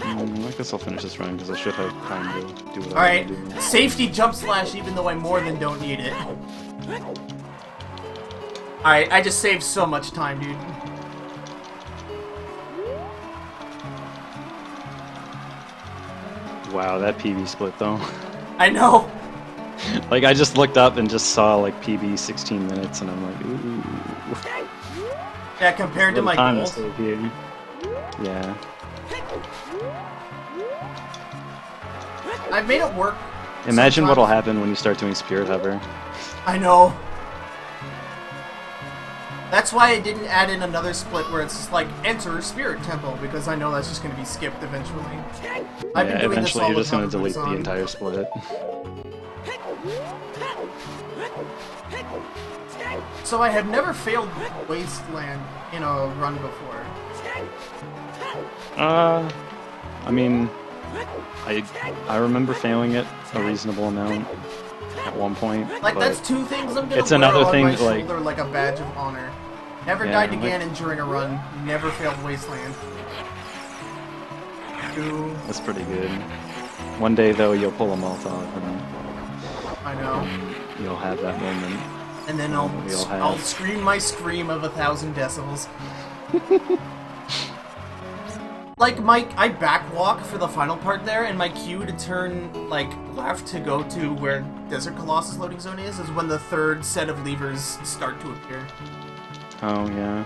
I guess I'll finish this run because I should have time to do what Alright, I want to do. safety jump slash even though I more than don't need it. Alright, I just saved so much time, dude. Wow, that PB split though. I know! Like I just looked up and just saw like PB 16 minutes and I'm like, ooh. Yeah, compared to my Time to goals. save here. Yeah. I've made it work. Imagine sometimes. what'll happen when you start doing Spirit Hover. I know. That's why I didn't add in another split where it's just like, enter Spirit Temple, because I know that's just going to be skipped eventually. I've been Yeah, doing eventually this you're all just gonna with delete Hover the on. entire split. So I have never failed Wasteland in a run before. I mean, I remember failing it a reasonable amount at one point. Like, but that's 2 things I'm gonna it's wear another on thing my that, like- shoulder like a badge of honor. Never Yeah, died like- again during a run. Never failed Wasteland. 2. That's pretty good. One day though, you'll pull them off and I know. you'll have that moment. And then We'll have- I'll scream my scream of 1,000 decibels. Like, I backwalk for the final part there, and my cue to turn, like, left to go to where Desert Colossus loading zone is when the 3rd set of levers start to appear. Oh yeah.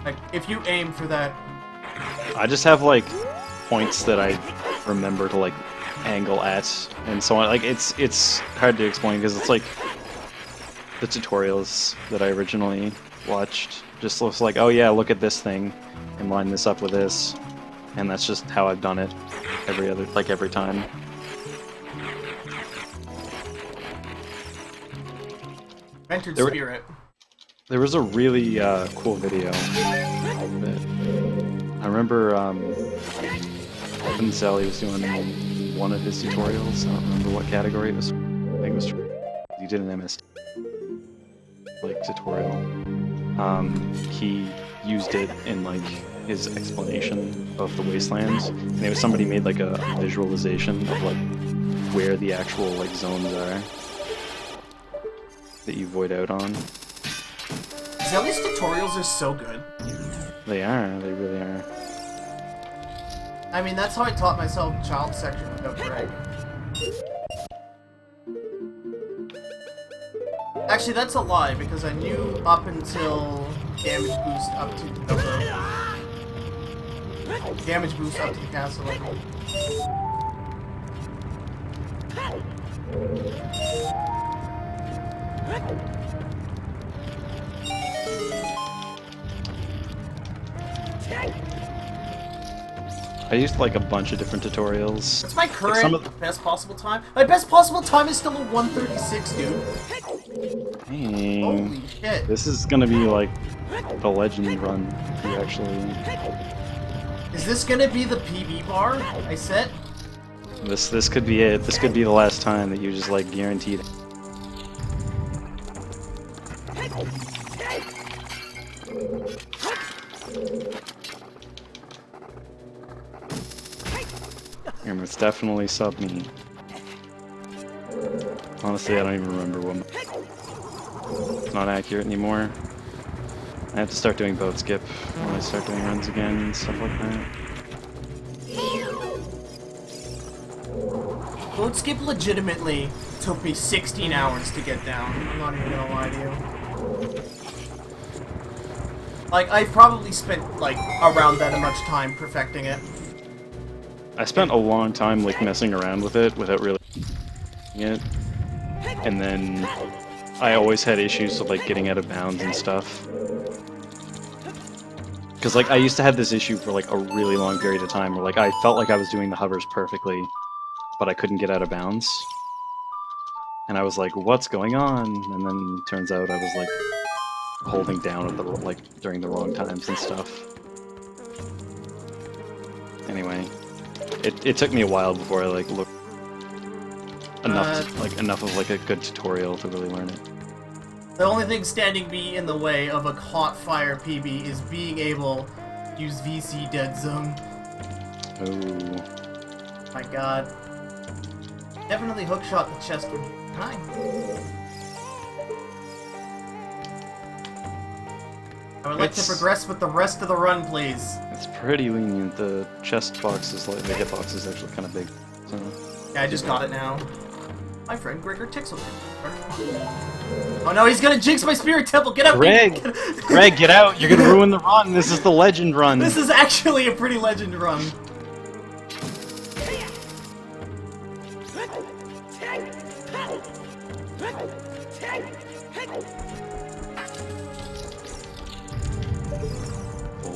Like, if you aim for that... I just have like points that I remember to like angle at and so on. Like it's hard to explain because it's like the tutorials that I originally watched just looks like, oh yeah, look at this thing and line this up with this, and that's just how I've done it every time. Entered There were- Spirit. There was a really cool video that I remember Evan Sally was doing one of his tutorials. I don't remember what category it was. I think it was he did an MS like tutorial. He used it in like his explanation of the wastelands, and it was somebody made like a visualization of like where the actual like zones are that you void out on. Zelly's tutorials are so good. They really are. I mean, that's how I taught myself child section without Greg. Actually, that's a lie, because I knew up until damage boost up to damage boost up to the castle level. I used like a bunch of different tutorials. What's my Like, current some of best possible time? My best possible time is still a 1:36, dude. Dang. Holy shit. This is gonna be like the legend run for you actually. Is this gonna be the PB bar I set? This could be it. This could be the last time that you just like guaranteed. Here, it's definitely sub me. Honestly, I don't even remember what. It's not accurate anymore. I have to start doing boat skip when I start doing runs again and stuff like that. Boat skip legitimately took me 16 hours to get down. I'm not even gonna lie to you. Like, I've probably spent, like, around that much time perfecting it. I spent a long time like messing around with it without really it, and then I always had issues with like getting out of bounds and stuff. Because like I used to have this issue for like a really long period of time where like I felt like I was doing the hovers perfectly, but I couldn't get out of bounds. And I was like, what's going on? And then turns out I was like holding down at the like during the wrong times and stuff. Anyway, it took me a while before I like looked enough of like a good tutorial to really learn it. The only thing standing me in the way of a hot fire PB is being able to use VC dead zone. Oh. My god. Definitely hookshot the chest when you hi. I would like to progress with the rest of the run, please. It's pretty lenient. The chest box is like the hitbox is actually kind of big. So. Yeah, I just got it now. My friend Gregor Tixel. Oh no, he's gonna jinx my spirit temple! Get out! Greg! Greg, get out! You're gonna ruin the run! This is the legend run! This is actually a pretty legend run.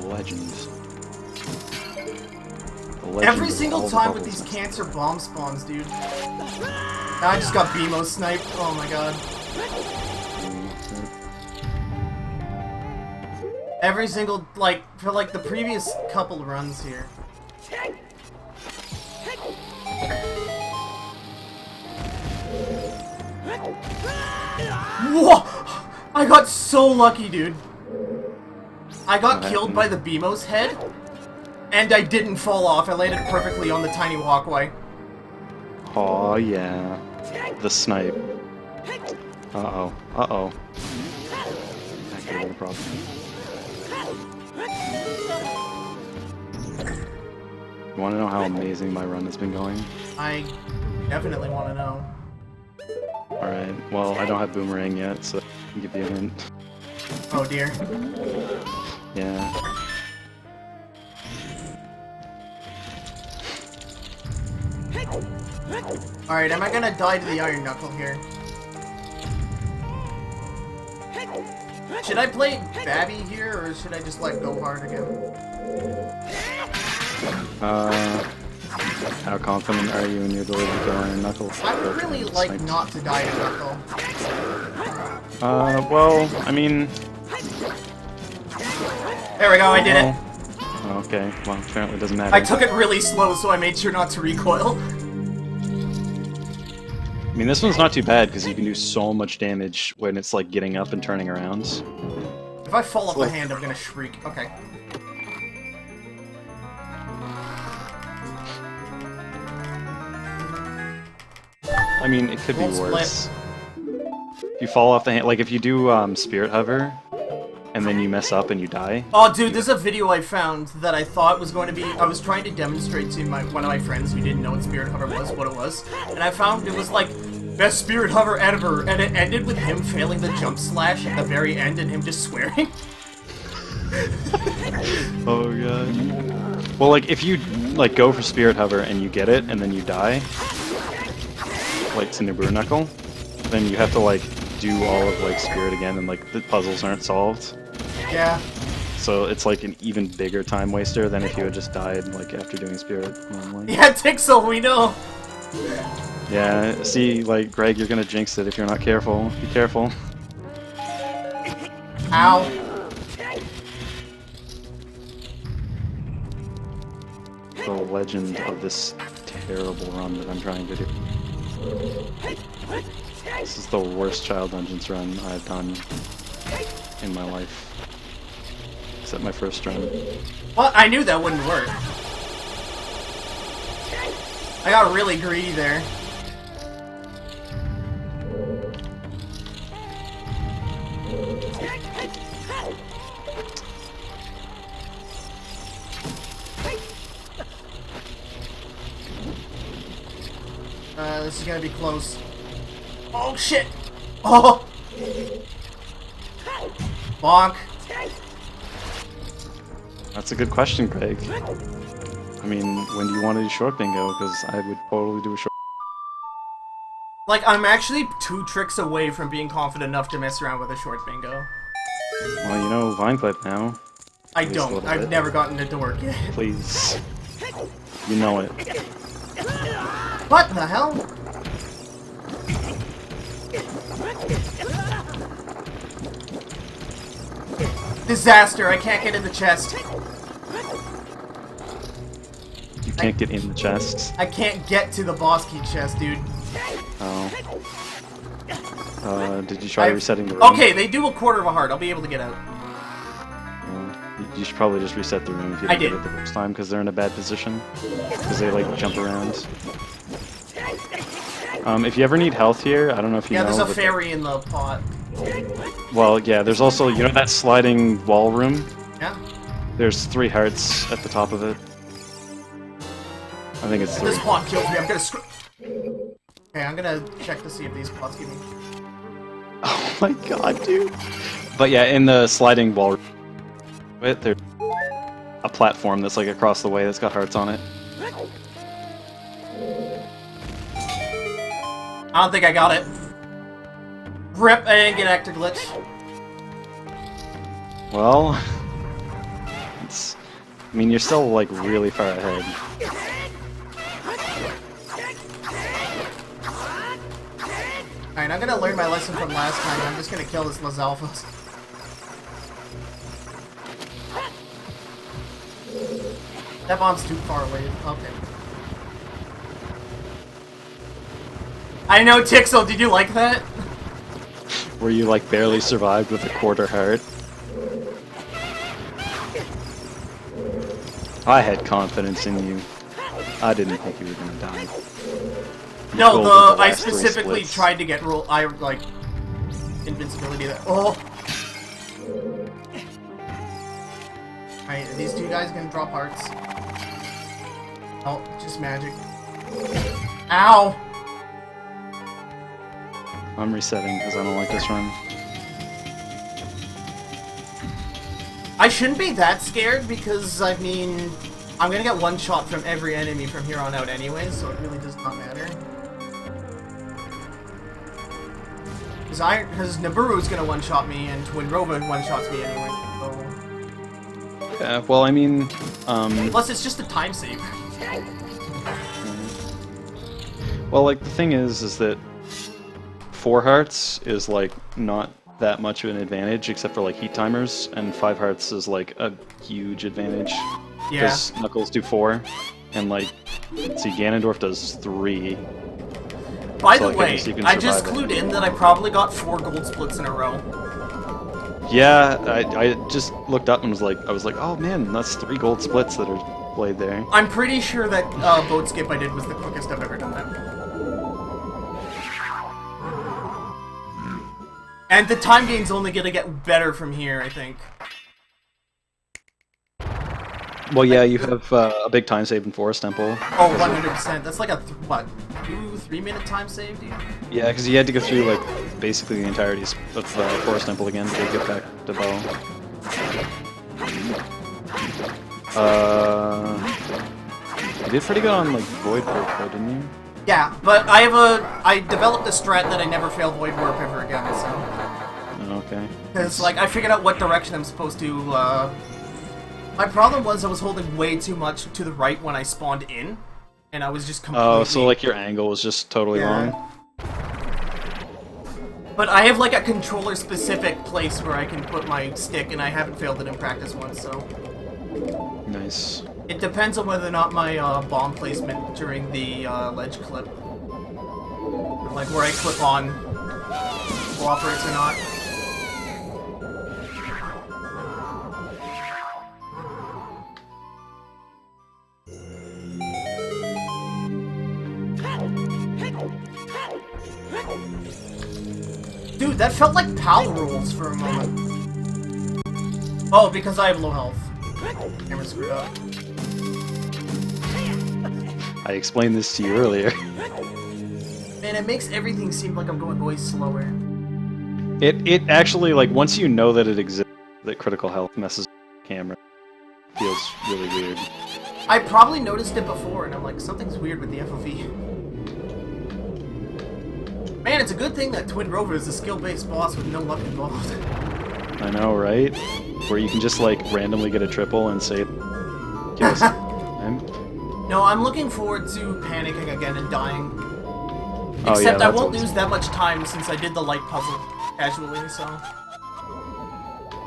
Legends. Every single time with these cancer bomb spawns, dude. I just got BMO sniped. Oh my god. Every single, like, for like the previous couple runs here. Whoa! I got so lucky, dude. I got killed by the BMO's head, and I didn't fall off. I landed perfectly on the tiny walkway. Oh yeah. The snipe. Uh-oh. Uh-oh. That could have been a problem. You want to know how amazing my run has been going? I definitely want to know. Alright, well, I don't have boomerang yet, so I can give you a hint. Oh dear. Yeah. Alright, am I gonna die to the Iron Knuckle here? Should I play Babby here, or should I just like go hard again? How confident are you in your ability to go Iron Knuckle? I would really like not to die to Knuckle. Well, I mean... There we go, I did it! Okay, well, apparently it doesn't matter. I took it really slow, so I made sure not to recoil. I mean, this one's not too bad, because you can do so much damage when it's, like, getting up and turning around. If I fall off the hand, I'm gonna shriek. Okay. I mean, it could be worse. If you fall off the hand, like, if you do, Spirit Hover, and then you mess up and you die. Oh, dude, there's a video I found that I thought was going to be... I was trying to demonstrate to one of my friends who didn't know what Spirit Hover was, what it was, and I found it was like, best Spirit Hover ever, and it ended with him failing the jump slash at the very end and him just swearing. Oh god. Well, like, if you, like, go for Spirit Hover and you get it, and then you die, like Cinderbrew Knuckle, then you have to, like, do all of, like, Spirit again, and, like, the puzzles aren't solved. Yeah. So it's like an even bigger time waster than if you had just died like after doing Spirit normally. Yeah, Tixel, we know. Yeah, see, like, Greg, you're gonna jinx it if you're not careful. Be careful. Ow. The legend of this terrible run that I'm trying to do. This is the worst Child Dungeons run I've done in my life. Except my first run. Well, I knew that wouldn't work. I got really greedy there. This is gonna be close. Oh shit! Oh! Bonk. That's a good question, Greg. I mean, when do you want to do short bingo? Because I would totally do a short. Like, I'm actually 2 tricks away from being confident enough to mess around with a short bingo. Well, you know Vine Clip now. I At least a don't. little I've bit. never gotten it to work yet. Please. You know it. What the hell? Disaster, I can't get in the chest. You can't get in the chest. I can't get to the boss key chest, dude. Oh. Did you try resetting the room? Okay, they do a quarter of a heart. I'll be able to get out. You should probably just reset the room if you I didn't get did. it the first time, because they're in a bad position. Because they, like, jump around. If you ever need health here, I don't know if you know... Yeah, there's a but fairy in the pot. Well, yeah, there's also, you know that sliding wall room? Yeah. There's 3 hearts at the top of it. I think it's 3. This pot kills me. I'm gonna Okay, I'm gonna check to see if these pots give me... Oh my god, dude. But yeah, in the sliding wall room, there's a platform that's like across the way that's got hearts on it. I don't think I got it. Rip, I didn't get actor glitch. Well, it's... I mean, you're still, like, really far ahead. Alright, I'm gonna learn my lesson from last time. I'm just gonna kill this Las Alphas. That bomb's too far away. Okay. I know, Tixel, did you like that? Where you, like, barely survived with a quarter heart. I had confidence in you. I didn't think you were gonna die. You No, rolled with I last 3 specifically splits. tried to get like, invincibility that- Oh! Alright, are these 2 guys gonna drop hearts? Oh, just magic. Ow! I'm resetting because I don't like this run. I shouldn't be that scared because, I mean, I'm gonna get one shot from every enemy from here on out anyway, so it really does not matter. Because Nibiru's gonna one-shot me, and Twinrova one-shots me anyway, so... Yeah, well, I mean, Plus, it's just a time save. well, like, the thing is that 4 hearts is, like, not that much of an advantage, except for, like, heat timers, and 5 hearts is, like, a huge advantage. Yeah. Because Knuckles do 4, and, like, see, Ganondorf does 3. By So, the like, at way, least you can I just survive it. clued in that I probably got 4 gold splits in a row. Yeah, I just looked up and was like, oh man, that's 3 gold splits that are played there. I'm pretty sure that boat skip I did was the quickest I've ever done that. And the time game's only gonna get better from here, I think. Well, yeah, you have a big time save in Forest Temple. Oh, 100%. That's like a, what, 2-3 minute time save, dude? Yeah, because you had to go through, like, basically the entirety of Forest Temple again to get back to Bow. You did pretty good on, like, Void Warp, though, didn't you? Yeah, but I developed a strat that I never fail Void Warp ever again, so... Oh, okay. Because, like, I figured out what direction I'm supposed to My problem was I was holding way too much to the right when I spawned in, and I was just completely... Oh, so like your angle was just totally wrong? But I have like a controller-specific place where I can put my stick, and I haven't failed it in practice once, so... Nice. It depends on whether or not my bomb placement during the ledge clip. Like where I clip on cooperates or not. Dude, that felt like PAL rules for a moment. Oh, because I have low health. Camera screwed up. I explained this to you earlier. Man, it makes everything seem like I'm going way slower. It actually, like, once you know that it exists, that critical health messes with the camera, it feels really weird. I probably noticed it before, and I'm like, something's weird with the FOV. Man, it's a good thing that Twin Rover is a skill-based boss with no luck involved. I know, right? Where you can just, like, randomly get a triple and say, give us time. No, I'm looking forward to panicking again and dying. Oh, Except yeah, I won't always... lose that much time since I did the light puzzle casually, so...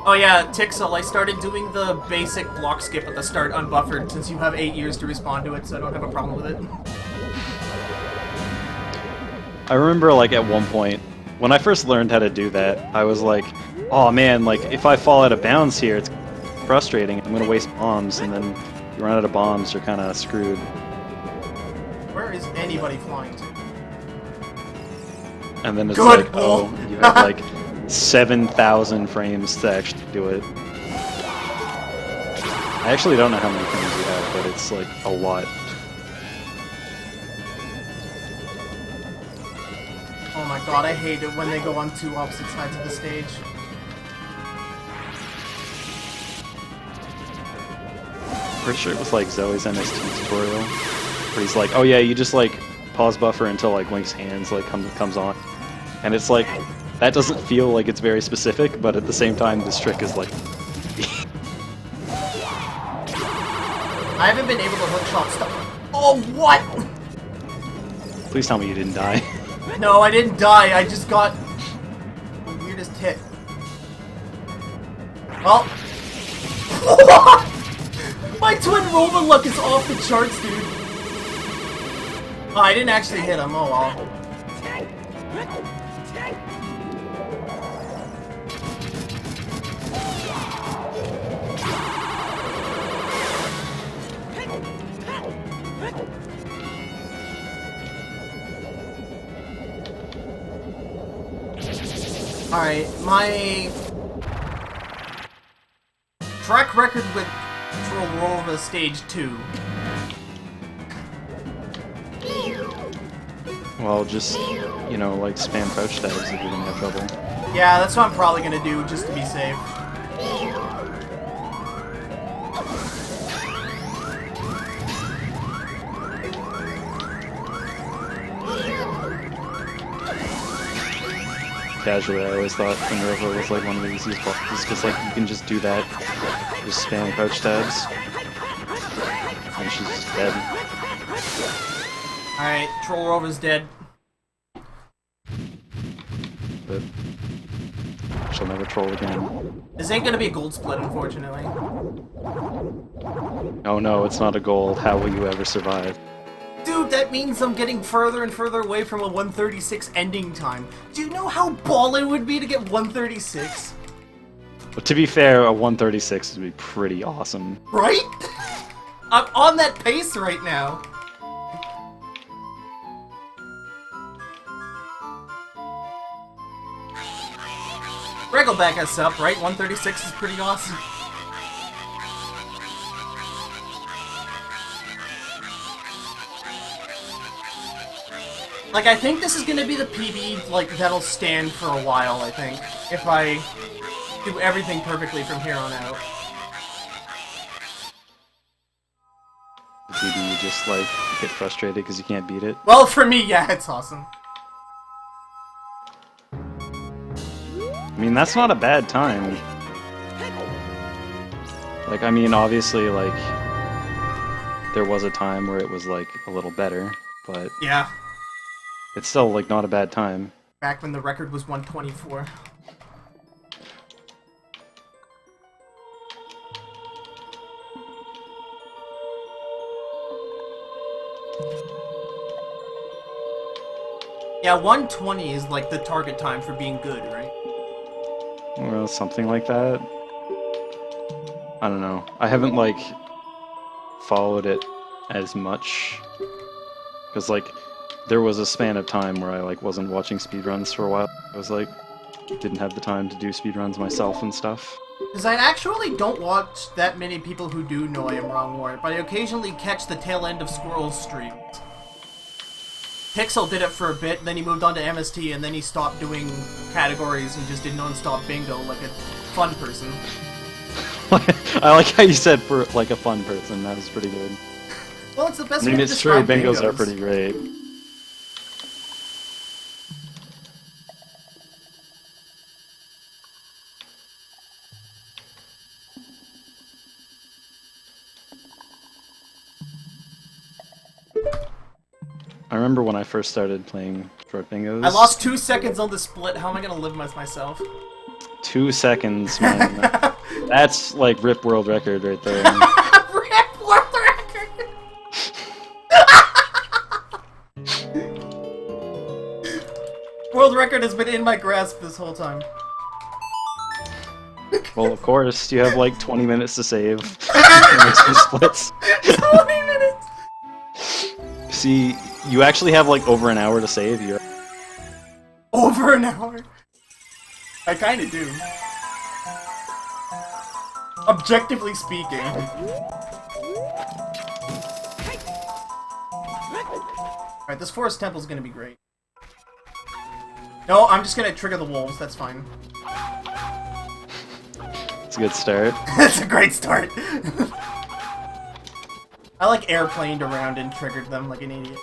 Oh yeah, Tixel, I started doing the basic block skip at the start unbuffered since you have 8 years to respond to it, so I don't have a problem with it. I remember, like, at one point, when I first learned how to do that, I was like, oh man, like, if I fall out of bounds here, it's frustrating. I'm gonna waste bombs, and then if you run out of bombs, you're kinda screwed. Where is anybody flying to? And then it's Good. like, oh, you have like 7,000 frames to actually do it. I actually don't know how many frames you have, but it's like a lot. Oh my god, I hate it when they go on two opposite sides of the stage. Pretty sure it was like Zoe's MST tutorial, where he's like, oh yeah, you just like pause buffer until like Link's hands like comes on. And it's like, that doesn't feel like it's very specific, but at the same time, this trick is like... I haven't been able to hookshot stuff. Oh, what?! Please tell me you didn't die. No, I didn't die, I just got... the weirdest hit. Well... My Twin Rover look is off the charts, dude! Oh, I didn't actually hit him, oh well. Alright, my track record with Troll Rover Stage 2. Well, just, you know, like spam crouch stabs if you're gonna have trouble. Yeah, that's what I'm probably gonna do, just to be safe. Casually, I always thought Twin Rover was like one of the easiest bosses, because like you can just do that, just spam crouch stabs, and she's just dead. Alright, Troll Rover's dead. But she'll never troll again. This ain't gonna be a gold split, unfortunately. Oh no, it's not a gold. How will you ever survive? Dude, that means I'm getting further and further away from a 136 ending time. Do you know how ballin' it would be to get 136? But to be fair, a 136 would be pretty awesome. Right? I'm on that pace right now. Regelback has up, right? 136 is pretty awesome. Like, I think this is gonna be the PB, like, that'll stand for a while, I think. If I do everything perfectly from here on out. The PB, you just, like, get frustrated because you can't beat it. Well, for me, yeah, it's awesome. I mean, that's not a bad time. Like, I mean, obviously, like, there was a time where it was, like, a little better, but Yeah, it's still, like, not a bad time. back when the record was 124. Yeah, 120 is like the target time for being good, right? Well, something like that. I don't know. I haven't, like, followed it as much. Because, like, there was a span of time where I, like, wasn't watching speedruns for a while. I was, like, didn't have the time to do speedruns myself and stuff. Because I actually don't watch that many people who do know I am wrong more, but I occasionally catch the tail end of Squirrel's streams. Pixel did it for a bit, then he moved on to MST, and then he stopped doing categories and just did non-stop bingo like a fun person. I like how you said for, like, a fun person. That was pretty good. Well, it's the best I mean, way to it's true, describe bingos are bingos. pretty great. I remember when I first started playing short bingos. I lost 2 seconds on the split. How am I gonna live with myself? 2 seconds, man. That's like RIP world record right there. Rip world record! World record has been in my grasp this whole time. Well, of course, you have like 20 minutes to save. And it's 2 splits. 20 minutes! See, you actually have like over an hour to save. You're... Over an hour? I kinda do. Objectively speaking. Alright, this forest temple's gonna be great. No, I'm just gonna trigger the wolves, that's fine. It's a good start. That's a great start. I like airplaned around and triggered them like an idiot.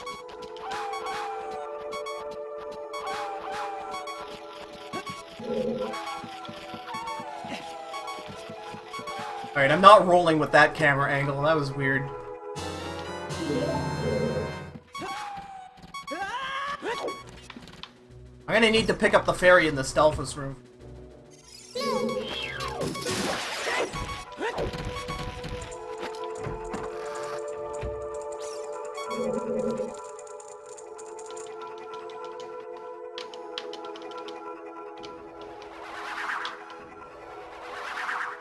Alright, I'm not rolling with that camera angle, that was weird. I'm gonna need to pick up the fairy in the Stelphus room.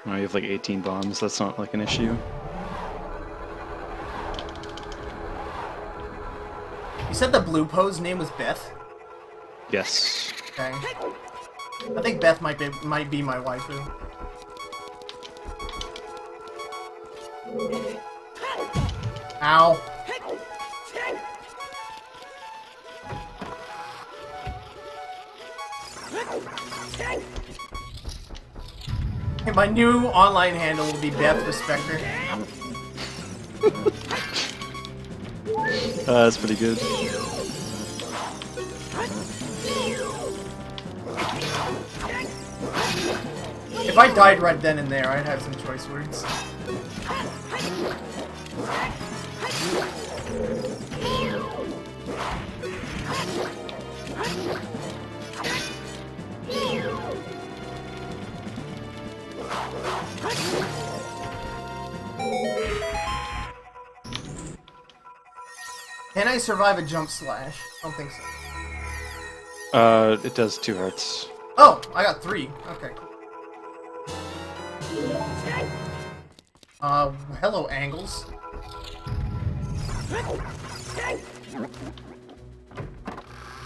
Oh, you have like 18 bombs. That's not like an issue. You said the blue pose name was Beth? Yes. Okay. I think Beth might be my waifu. Ow. Okay, my new online handle will be Beth Respecter. That's pretty good. If I died right then and there, I'd have some choice words. Can I survive a jump slash? I don't think so. It does 2 hearts. Oh, I got 3. Okay, cool. Hello, angles.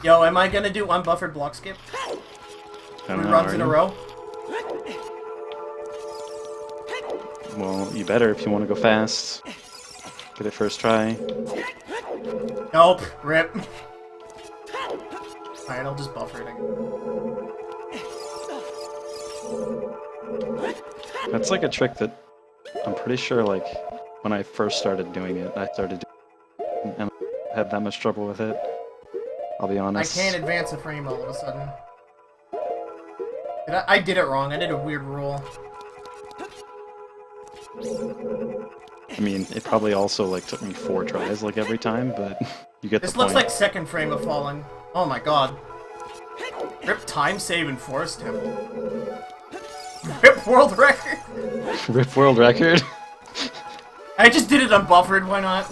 Yo, am I gonna do unbuffered block skip? 3 runs in a row? Well, you better if you want to go fast. Get it first try. Nope, rip. Alright, I'll just buffer it again. That's like a trick that I'm pretty sure, like, when I first started doing it, I started doing it, and I had that much trouble with it. I'll be honest. I can't advance a frame all of a sudden. I did it wrong. I did a weird roll. I mean, it probably also like took me 4 tries like every time, but you get the This point. looks like second frame of falling. Oh my god. Rip time save and forced him. Rip world record. Rip world record. I just did it unbuffered, why not?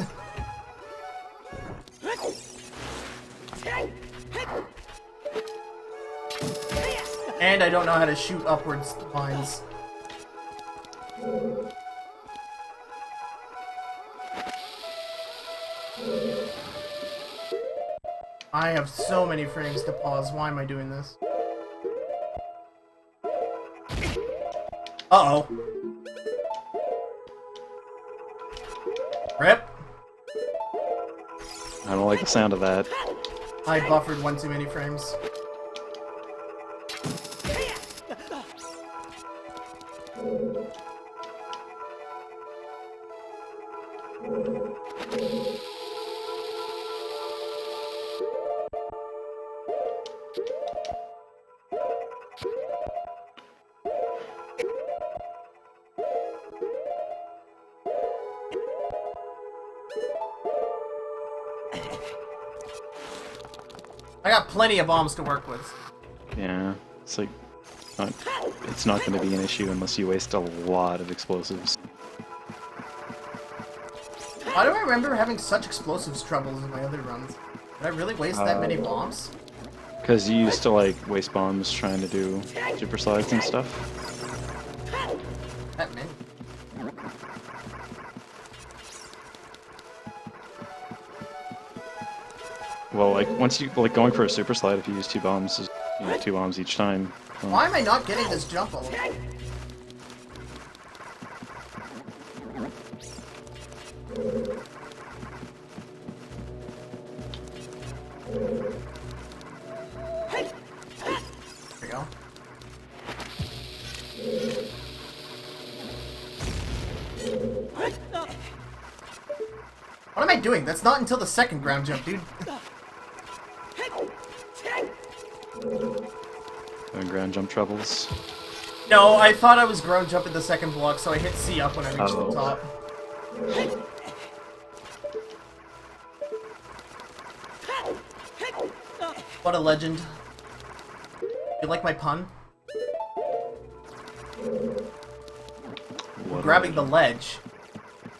And I don't know how to shoot upwards lines. I have so many frames to pause. Why am I doing this? Uh-oh. Rip. I don't like the sound of that. I buffered one too many frames. I got plenty of bombs to work with. Yeah, it's like, it's not going to be an issue unless you waste a lot of explosives. Why do I remember having such explosives troubles in my other runs? Did I really waste that many bombs? Because you used to like waste bombs trying to do super slides and stuff. That many? Well, like once you like going for a super slide, if you use 2 bombs, is 2 bombs each time. Why am I not getting this jump all the way? There we go. What am I doing? That's not until the second ground jump, dude. Having ground jump troubles. No, I thought I was ground jumping the second block, so I hit C up when I reached the top. What a legend. You like my pun? What Grabbing the ledge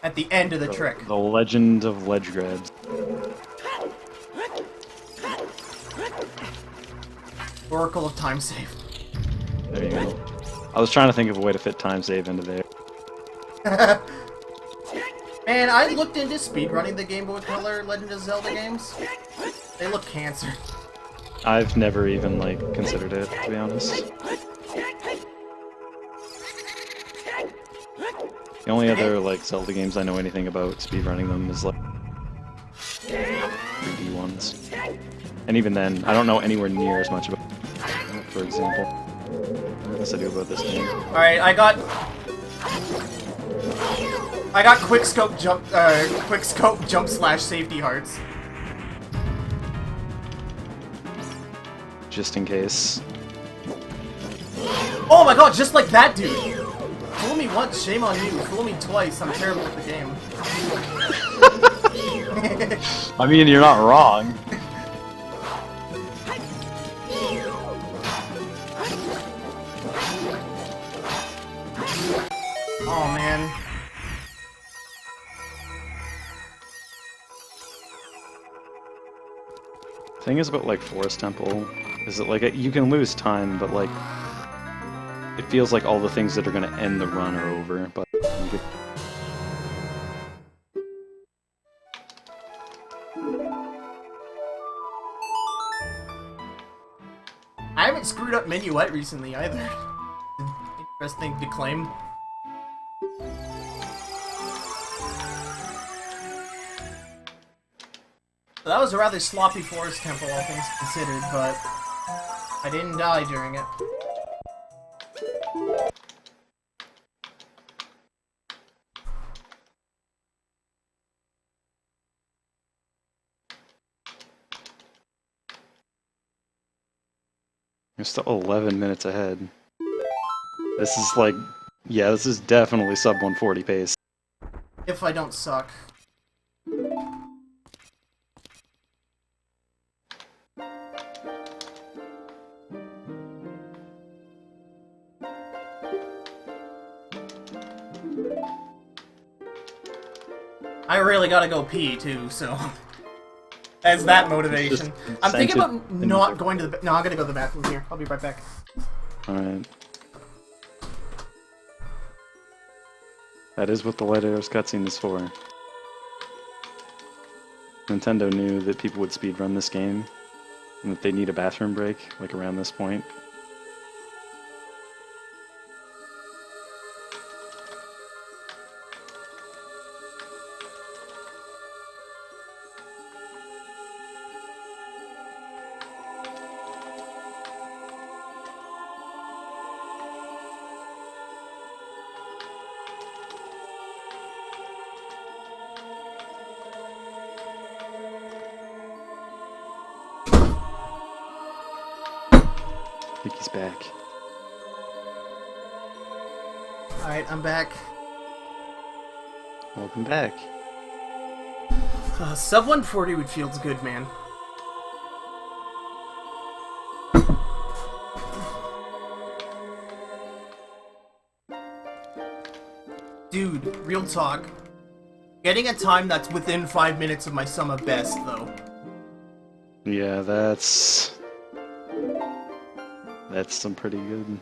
at the end of the trick. The legend of ledge grabs. Oracle of time save. There you go. I was trying to think of a way to fit time save into there. Man, I looked into speedrunning the Game Boy Color Legend of Zelda games. They look cancer. I've never even like considered it, to be honest. The only other like Zelda games I know anything about speedrunning them is like 3D ones. And even then, I don't know anywhere near as much about it, for example, as I do about this game. Alright, I got quick scope jump slash safety hearts. Just in case. Oh my god, just like that dude! Fool me once, shame on you. Fool me twice, I'm terrible at the game. I mean, you're not wrong. Oh man. Thing is about like Forest Temple is that like you can lose time, but like it feels like all the things that are gonna end the run are over. But you get... I haven't screwed up Minuet recently either. Interesting to claim. So that was a rather sloppy Forest Temple, all things considered, but I didn't die during it. You're still 11 minutes ahead. This is like Yeah, this is definitely sub 140 pace. If I don't suck. I really gotta go pee too, so as that motivation. I'm thinking about not going to the. No, I'm gonna go to the bathroom here. I'll be right back. All right. That is what the Light Arrows cutscene is for. Nintendo knew that people would speedrun this game, and that they need a bathroom break, like around this point. I think he's back. Alright, I'm back. Welcome back. Sub 140 would feels good, man. Dude, real talk. Getting a time that's within 5 minutes of my sum of best, though. Yeah, that's some pretty good.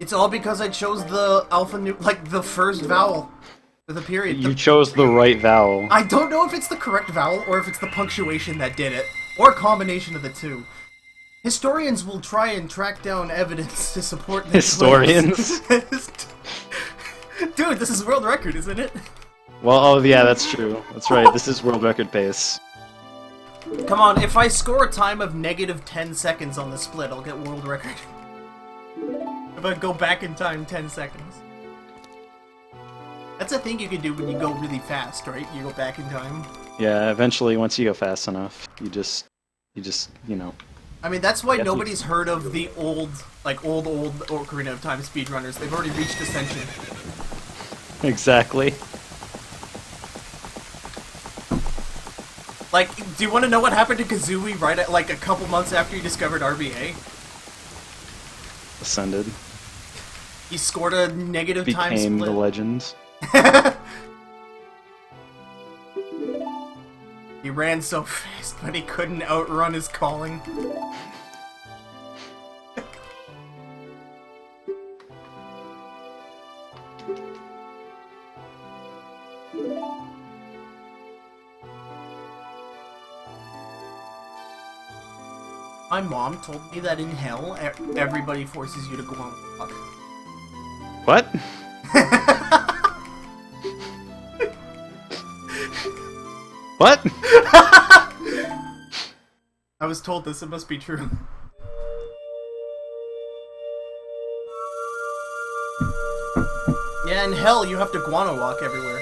It's all because I chose the like the first vowel with a period. You chose the right vowel. I don't know if it's the correct vowel or if it's the punctuation that did it, or a combination of the two. Historians will try and track down evidence to support this. Historians? Dude, this is world record, isn't it? Well, oh yeah, that's true. That's right, this is world record pace. Come on, if I score a time of -10 seconds on the split, I'll get world record. If I go back in time 10 seconds. That's a thing you can do when you go really fast, right? You go back in time. Yeah, eventually, once you go fast enough, you just, you know. I mean, that's why nobody's heard of the old Ocarina of Time speedrunners. They've already reached Ascension. Exactly. Like, do you want to know what happened to Kazooie right at, like, a couple months after he discovered RBA? Ascended. He scored a negative time split. Became the legend. He ran so fast, but he couldn't outrun his calling. My mom told me that in hell, everybody forces you to go on a walk. What? What? I was told this, it must be true. Yeah, in hell, you have to guano walk everywhere.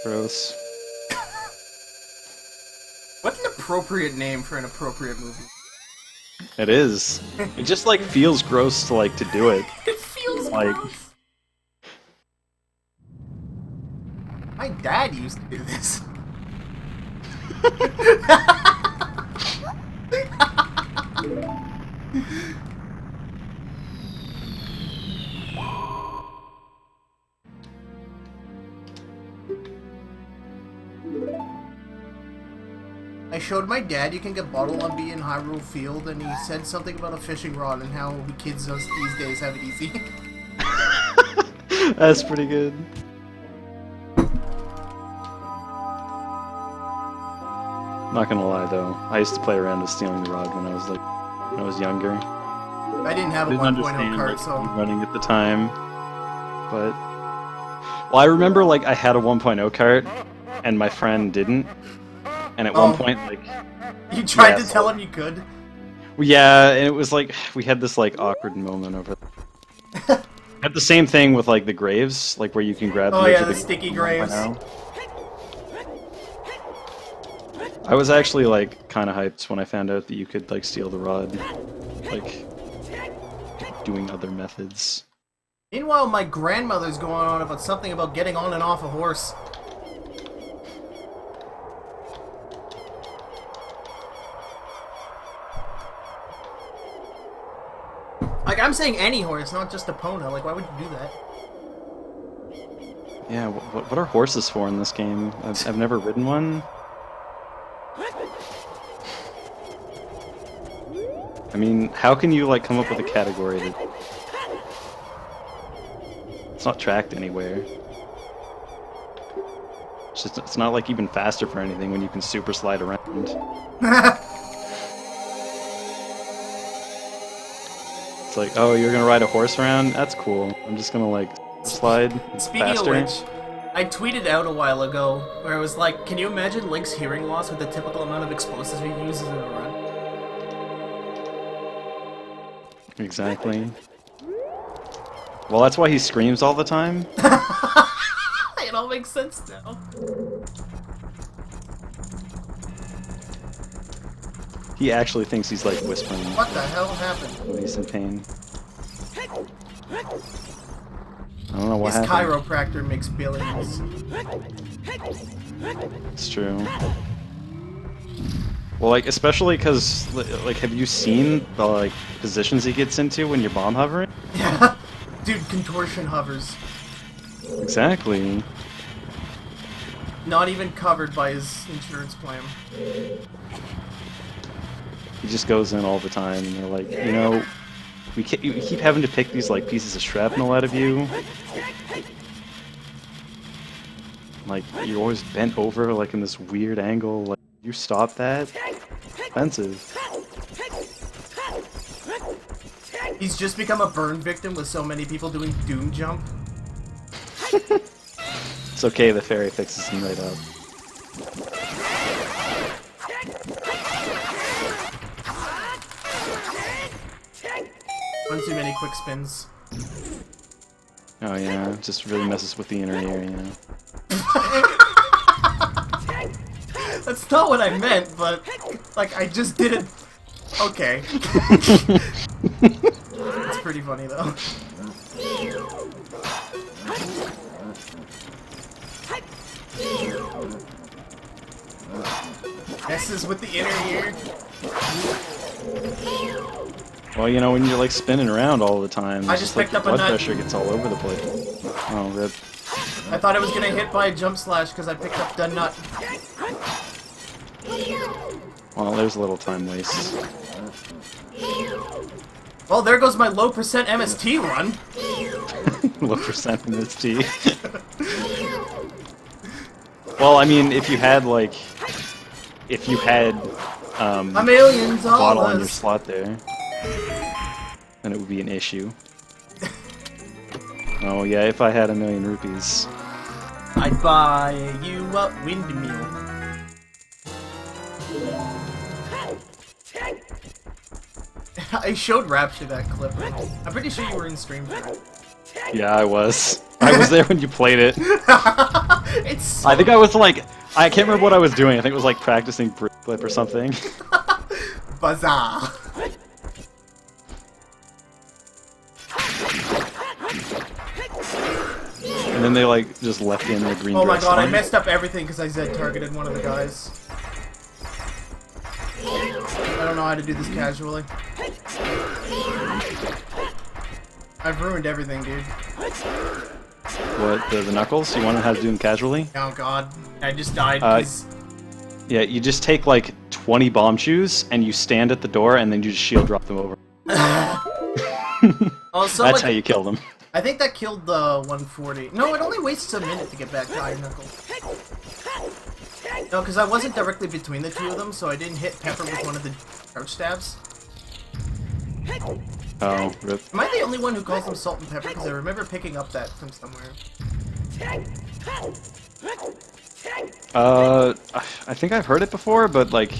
Gross. What's an appropriate name for an appropriate movie? It is. It just, like, feels gross to, like, to do it. It feels like... gross. My dad used to do this. I showed my dad you can get Bottle on B in Hyrule Field, and he said something about a fishing rod and how kids these days have it easy. That's pretty good. Not gonna lie though, I used to play around with stealing the rod when I was younger. I didn't have a Didn't 1.0 understand cart, like, so... running at the time, but... Well, I remember, like, I had a 1.0 cart, and my friend didn't, and at one point, like... You tried to tell him you could? Yeah, and it was like, we had this, like, awkward moment over Have the same thing with like the graves, like where you can grab. Oh the edge yeah, of the sticky grave graves. now. I was actually like kind of hyped when I found out that you could like steal the rod, like doing other methods. Meanwhile, my grandmother's going on about something about getting on and off a horse. Like, I'm saying any horse, not just a Epona. Like, why would you do that? Yeah, what are horses for in this game? I've never ridden one. I mean, how can you like come up with a category that it's not tracked anywhere? It's not like even faster for anything when you can super slide around. It's like, oh, you're gonna ride a horse around? That's cool. I'm just gonna like slide Speaking faster. of which, I tweeted out a while ago where it was like, can you imagine Link's hearing loss with the typical amount of explosives he uses in a run? Exactly. Well, that's why he screams all the time. It all makes sense now. He actually thinks he's like whispering What the hell happened? when he's in pain. I don't know what His happened. chiropractor makes billions. It's true. Well, like, especially because, like, have you seen the, like, positions he gets into when you're bomb hovering? Yeah. Dude, contortion hovers. Exactly. Not even covered by his insurance plan. He just goes in all the time, and they're like, you know, we keep having to pick these, like, pieces of shrapnel out of you. Like, you're always bent over, like, in this weird angle. Like, you stop that? Expensive. He's just become a burn victim with so many people doing Doom Jump. It's okay, the fairy fixes him right up. One too many quick spins. Oh yeah, it just really messes with the inner ear, you know. That's not what I meant, but, like, I just didn't... Okay. It's pretty funny, though. Messes with the inner ear. Well, you know, when you're like spinning around all the time, I it's just like picked your up a blood nut. pressure gets all over the place. Oh, rip. I thought I was gonna hit by a jump slash because I picked up the nut. Well, there's a little time waste. Well, there goes my low percent MST run. Low percent MST. Well, I mean, if you had like, $1 million. bottle on your slot there, then it would be an issue. Oh yeah, if I had 1,000,000 rupees. I'd buy you a windmill. I showed Rapture that clip. I'm pretty sure you were in stream for it. Yeah, I was. I was there when you played it. It's so... I think I was like, I can't remember what I was doing. I think it was like practicing brick flip or something. Bazaar. And then they like just left in the green. Oh my dress god, I on. messed up everything because I Z-targeted one of the guys. I don't know how to do this casually. I've ruined everything, dude. What, the knuckles? You want to know how to do them casually? Oh god, I just died because... Yeah, you just take like 20 bomb shoes and you stand at the door and then you just shield drop them over. Also, That's like, how you kill them. I think that killed the 140. No, it only wastes a minute to get back to Iron Knuckle. No, because I wasn't directly between the two of them, so I didn't hit Pepper with one of the crouch stabs. Oh, rip. Am I the only one who calls them Salt and Pepper? Because I remember picking up that from somewhere. I think I've heard it before, but like,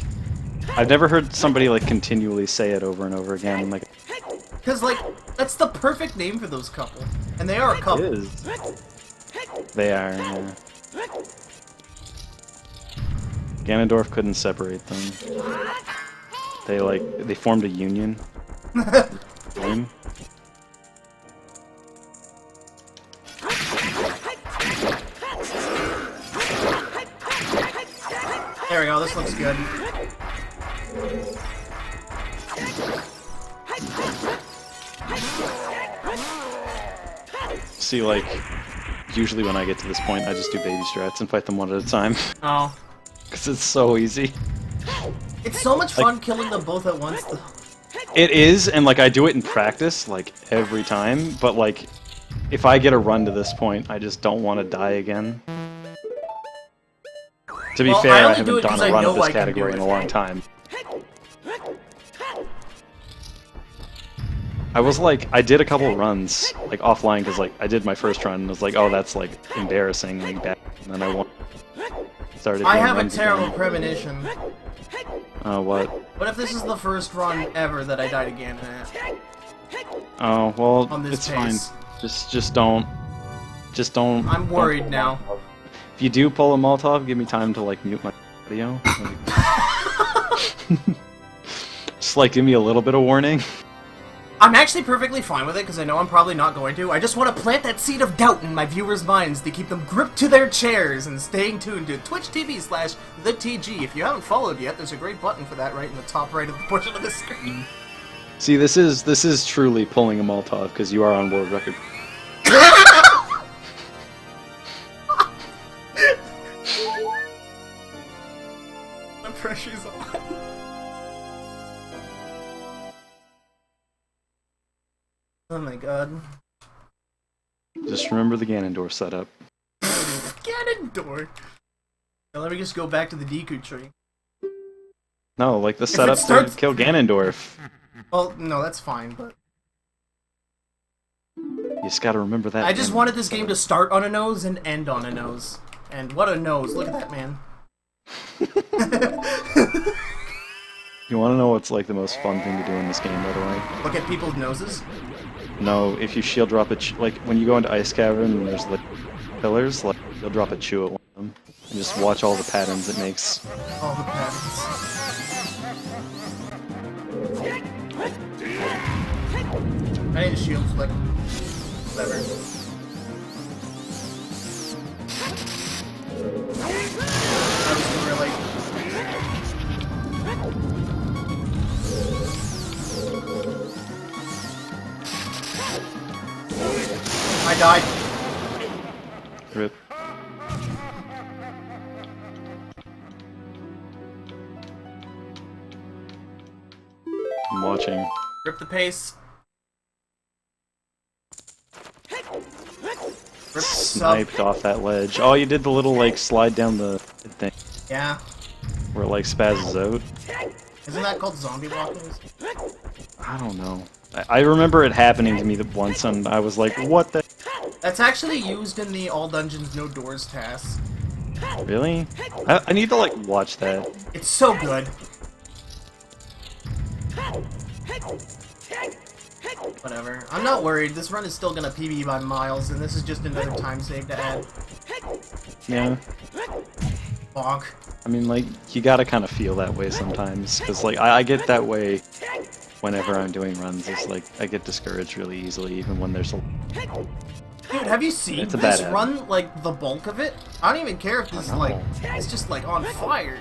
I've never heard somebody like continually say it over and over again. Like, Because, like, that's the perfect name for those couple. And And they are a couple. It is. They are, yeah. Ganondorf couldn't separate them. They formed a union. There we go, this looks good. See, like, usually when I get to this point, I just do baby strats and fight them one at a time. Oh. Because it's so easy. It's so much fun killing them both at once, though. It is, and like I do it in practice, like every time, but like if I get a run to this point, I just don't want to die again. To be fair, I haven't done a run of this category in a long time. I was like, I did a couple runs, like offline, because like I did my first run and was like, oh, that's like embarrassingly bad, and then I started. I have a terrible premonition. What? What if this is the first run ever that I died again at? Oh, well, On this it's pace. fine. Just don't. I'm worried now. If you do pull a Molotov, give me time to like mute my video. Just like give me a little bit of warning. I'm actually perfectly fine with it because I know I'm probably not going to. I just want to plant that seed of doubt in my viewers' minds to keep them gripped to their chairs and staying tuned to twitch.tv/TheTG. If you haven't followed yet, there's a great button for that right in the top right of the portion of the screen. See, this is truly pulling a Molotov because you are on world record. The pressure's on. Oh my god. Just remember the Ganondorf setup. Ganondorf! Now let me just go back to the Deku tree. No, like the setup to kill Ganondorf. Well, no, that's fine, but... You just gotta remember that. I just wanted this game to start on a nose and end on a nose. And what a nose, look at that man. You wanna know what's like the most fun thing to do in this game, by the way? Look at people's noses? No, if you shield drop a like when you go into Ice Cavern and there's like pillars, like you'll drop a chew at one of them. And just watch all the patterns it makes. All the patterns. I need a shield flick. Whatever. I was gonna really... I died. Rip. I'm watching. Rip the pace. Rip Sniped off that ledge. Oh, you did the little like slide down the thing. Yeah. Where it like spazzes out. Isn't that called zombie walking? I don't know. I remember it happening to me once, and I was like, "What the?" That's actually used in the all dungeons no doors task. Really? I need to like watch that. It's so good. Whatever. I'm not worried. This run is still gonna PB by miles, and this is just another time save to add. Yeah. Bonk. I mean, like, you gotta kind of feel that way sometimes, because like I get that way whenever I'm doing runs. It's like I get discouraged really easily, even when there's a. Dude, have you seen this run? Like the bulk of it? I don't even care if this like it's just like on fire.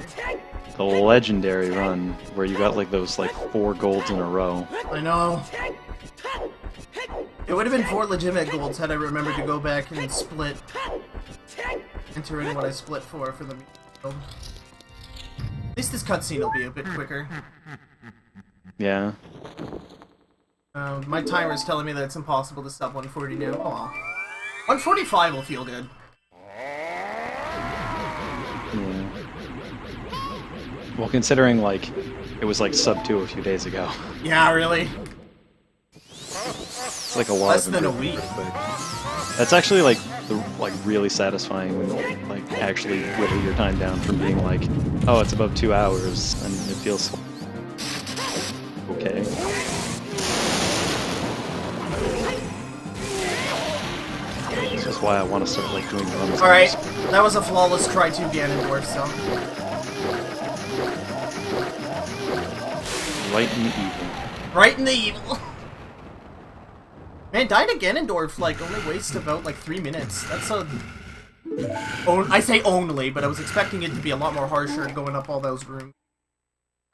The legendary run where you got like those like 4 golds in a row. I know. It would have been 4 legitimate golds had I remembered to go back and split. Enter in what I split for the build. At least this cutscene will be a bit quicker. Yeah. My timer is telling me that it's impossible to stop 140 now. Oh well. 145 will feel good. Yeah. Well, considering like it was like sub 2 a few days ago. Yeah, really. It's like a lot. Less than a week. That's actually like really satisfying when you like actually whittle your time down from being like, oh, it's about 2 hours, and it feels okay. That's just why I want to start like doing runs. Alright, that was a flawless try to Ganondorf, so. Right in the evil. Right in the evil. Man, dying to Ganondorf, like, only wastes about, like, 3 minutes. That's a... I say only, but I was expecting it to be a lot more harsher going up all those rooms.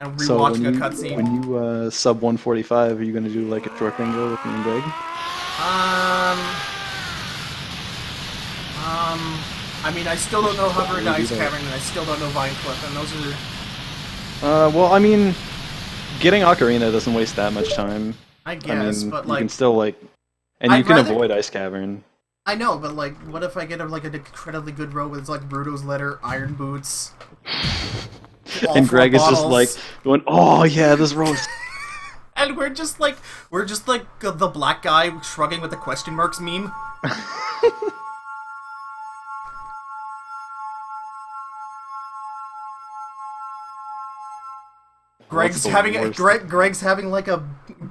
And rewatching a cutscene. When you sub 145, are you going to do like a short bingo with me and Greg? I mean, I still don't know Hover and Ice Cavern, and I still don't know Vine Cliff, and those are... well, I mean, getting Ocarina doesn't waste that much time. I guess, but like... you can still, like... And you can avoid Ice Cavern. I know, but like, what if I get like an incredibly good row with like Bruto's Letter, Iron Boots... And Greg is just like, going, oh yeah, this row is... And we're just like the black guy shrugging with the question marks meme. Greg's having like a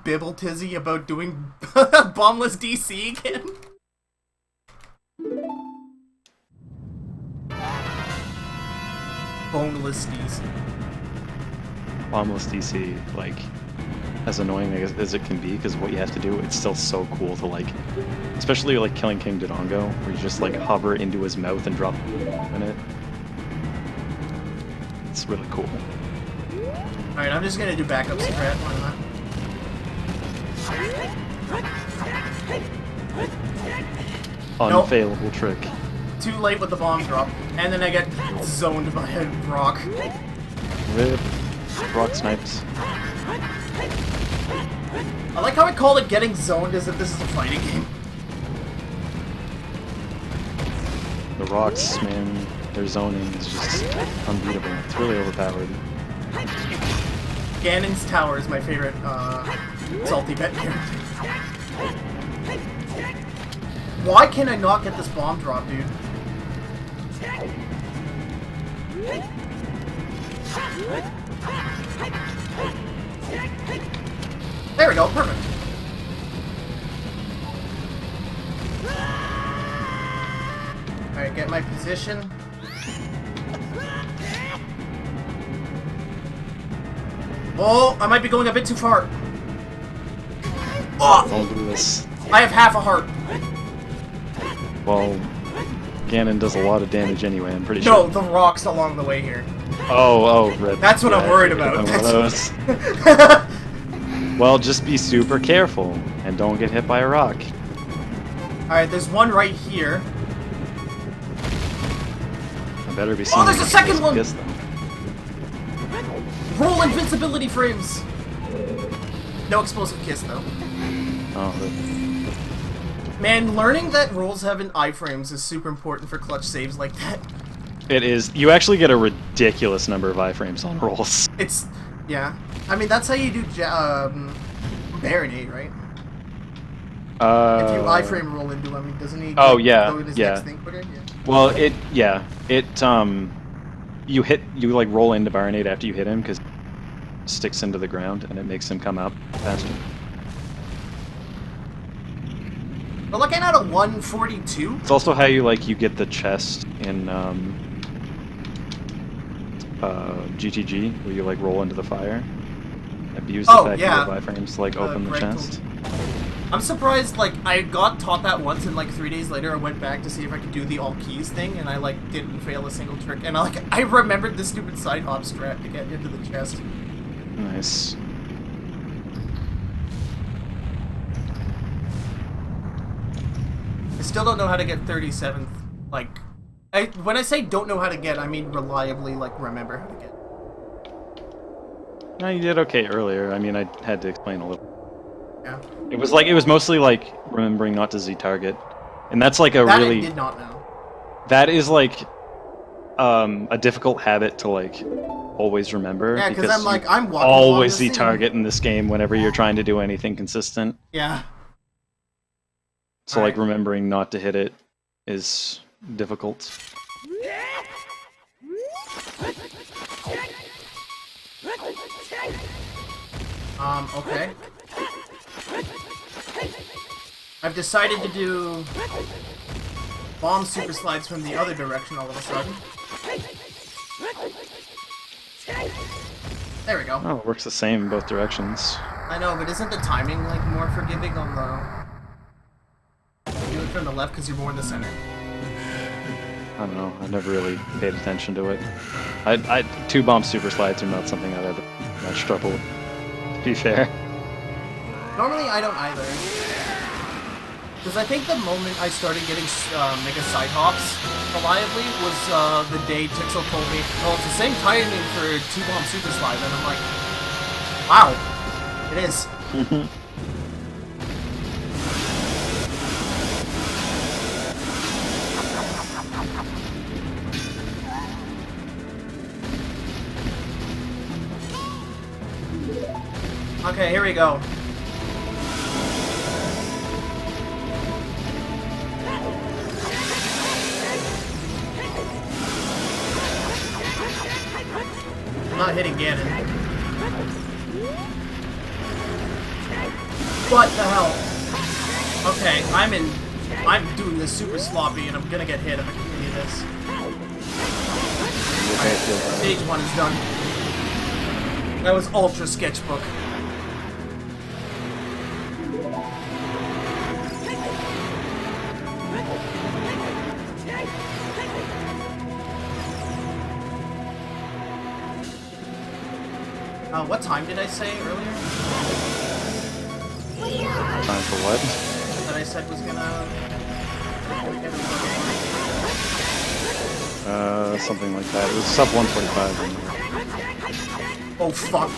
bibble tizzy about doing bombless DC again. Boneless DC. Bombless DC, like, as annoying as it can be, because what you have to do, it's still so cool to like, especially like killing King Dodongo, where you just like hover into his mouth and drop in it. It's really cool. Alright, I'm just gonna do backup strat, why not? Unfailable trick. Too late with the bomb drop, and then I get zoned by a rock. Rip. Rock snipes. I like how I call it getting zoned as if this is a fighting game. The rocks, man, their zoning is just unbeatable. It's really overpowered. Ganon's Tower is my favorite, salty pet character. Why can I not get this bomb drop, dude? There we go, perfect. Alright, get my position. Oh, I might be going a bit too far. Oh! Don't do this. I have half a heart. Well, Ganon does a lot of damage anyway, I'm pretty No, sure. the rocks along the way here. Oh, rip. That's what I'm worried about. Well, just be super careful, and don't get hit by a rock. Alright, there's one right here. I better be seeing. Oh, there's a second one! Kiss them. Roll invincibility frames! No explosive kiss, though. Oh, Man, learning that rolls have an iframes is super important for clutch saves like that. it is. You actually get a ridiculous number of iframes on rolls. It's... yeah. I mean, that's how you do Baronade, right? If you iframe roll into him, doesn't he go to his next thing quicker? Yeah. Well, you like roll into Baronade after you hit him, because it sticks into the ground, and it makes him come up faster. But looking at a 142? It's also how you get the chest in GTG, where you roll into the fire. Abuse the fact that you have iframes to open the chest. I'm surprised, I got taught that once, and 3 days later I went back to see if I could do the all keys thing, and I didn't fail a single trick, and I remembered the stupid side hop strat to get into the chest. Nice. I still don't know how to get 37th. When I say don't know how to get, I mean reliably, remember how to get. No, you did okay earlier. I mean, I had to explain a little. Yeah. It was almost remembering not to Z-target. And that's I did not know. That is a difficult habit to always remember. Yeah, because I'm walking always Z-target in this game whenever you're trying to do anything consistent. Yeah. So remembering not to hit it is difficult. Okay. I've decided to do bomb super slides from the other direction all of a sudden. There we go. Oh, it works the same in both directions. I know, but isn't the timing, like, more forgiving on the... You do it from the left because you're more in the center? I don't know. I've never really paid attention to it. Two bomb super slides are not something I've ever much trouble with, to be fair. Normally, I don't either. Because I think the moment I started getting mega side hops reliably was the day Tixel told me, oh, it's the same timing for two bomb super slides, and I'm like, wow, it is. Okay, here we go. I'm not hitting Ganon. What the hell? Okay, I'm doing this super sloppy and I'm gonna get hit if I continue this. Alright, stage 1 is done. That was ultra sketchbook. What time did I say earlier? Time for what? That I said was gonna... Something like that. It was sub 145 anyway. Oh, fuck.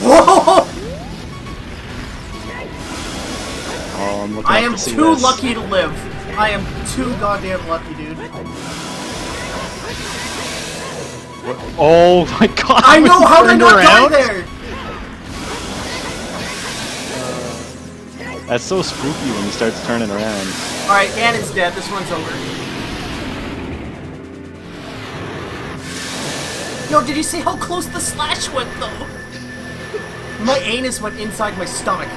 Whoa! Oh, I'm looking I up am to see too this. lucky to live. I am too goddamn lucky, dude. What? Oh my god! I know, how did I not die around? there? That's so spooky when he starts turning around. Alright, Ganon's dead. This one's over. Yo, did you see how close the slash went, though? My anus went inside my stomach.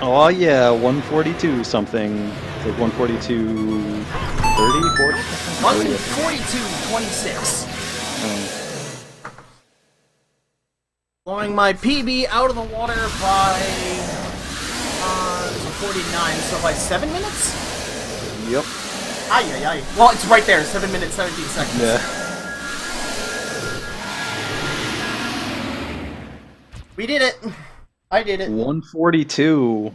Oh yeah, 142 something. It's like 142... 30, 40? 142.26. Blowing my PB out of the water by 49, so by 7 minutes? Yep. Ay, ay, ay. Well, it's right there, 7 minutes, 17 seconds. Yeah. We did it. I did it. 142.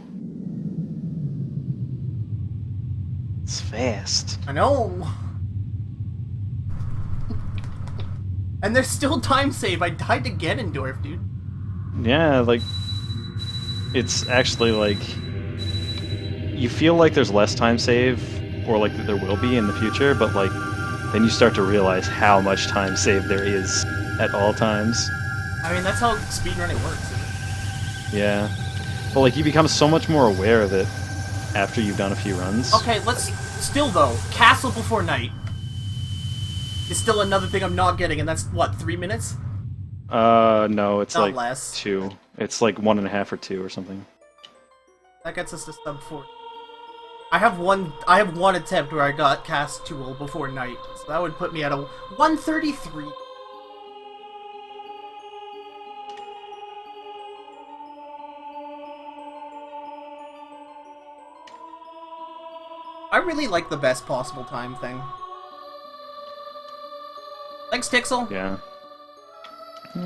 It's fast. I know. And there's still time save. I died to Ganondorf, dude. Yeah, like... It's actually like... You feel like there's less time save, or like that there will be in the future, but like... Then you start to realize how much time save there is at all times. I mean, that's how speedrunning works, isn't it? Yeah. But like, you become so much more aware of it after you've done a few runs. Okay, let's... Still, though, Castle Before Night is still another thing I'm not getting, and that's, what, 3 minutes? No, it's Not like less. 2. It's like 1.5 or 2 or something. That gets us to sub 4. I have one attempt where I got Castle Before Night, so that would put me at a 133. I really like the best possible time thing. Thanks, Tixel. Yeah.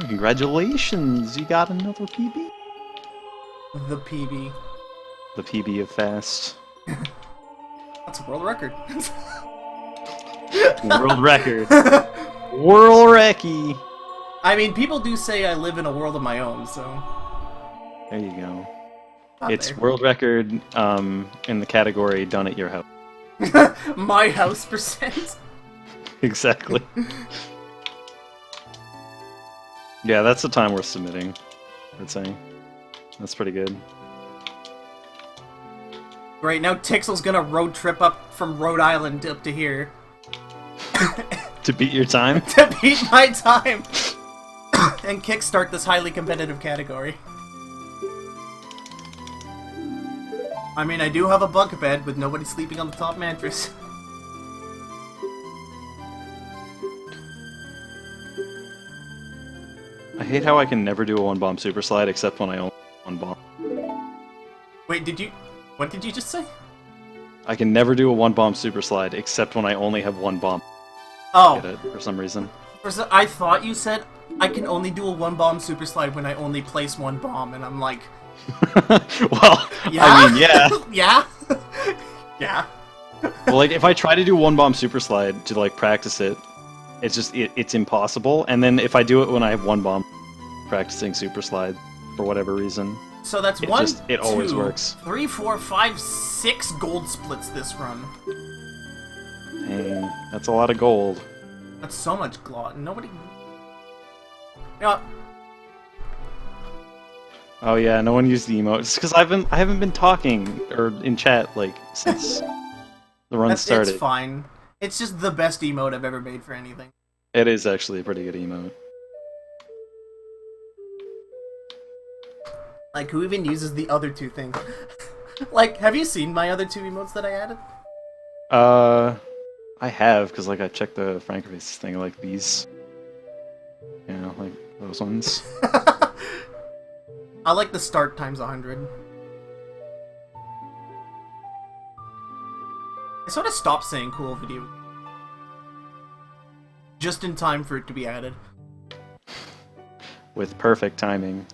Congratulations, you got another PB? The PB. The PB of fast. That's a world record. World record. World Recky. I mean, people do say I live in a world of my own, so... There you go. Not It's there. world record in the category done at your house. My house percent. Exactly. Yeah, that's the time worth submitting, I'd say. That's pretty good. Great, now Tixel's gonna road trip up from Rhode Island up to here. To beat your time? To beat my time! and kickstart this highly competitive category. I mean, I do have a bunk bed with nobody sleeping on the top mattress. I hate how I can never do a one bomb super slide except when I only have one bomb. Wait, what did you just say? I can never do a one bomb super slide except when I only have one bomb. Oh. Get it, for some reason. I thought you said I can only do a one bomb super slide when I only place one bomb, and I'm like, well, yeah? I mean, yeah. Yeah? Yeah. Well, like, if I try to do one bomb super slide to, like, practice it, it's just, it's impossible. And then if I do it when I have one bomb, practicing super slide, for whatever reason, So that's it always works. 3, 4, 5, 6 gold splits this run. Dang, that's a lot of gold. That's so much glot. Nobody... Yeah. Oh yeah, no one used the emotes because I haven't been talking or in chat like since the run started. It's fine. It's just the best emote I've ever made for anything. It is actually a pretty good emote. Like, who even uses the other two things? Like, have you seen my other two emotes that I added? I have because like I checked the Frankerface thing, like these, you know, like those ones. I like the start times 100. I sort of stopped saying cool video. Just in time for it to be added. With perfect timing.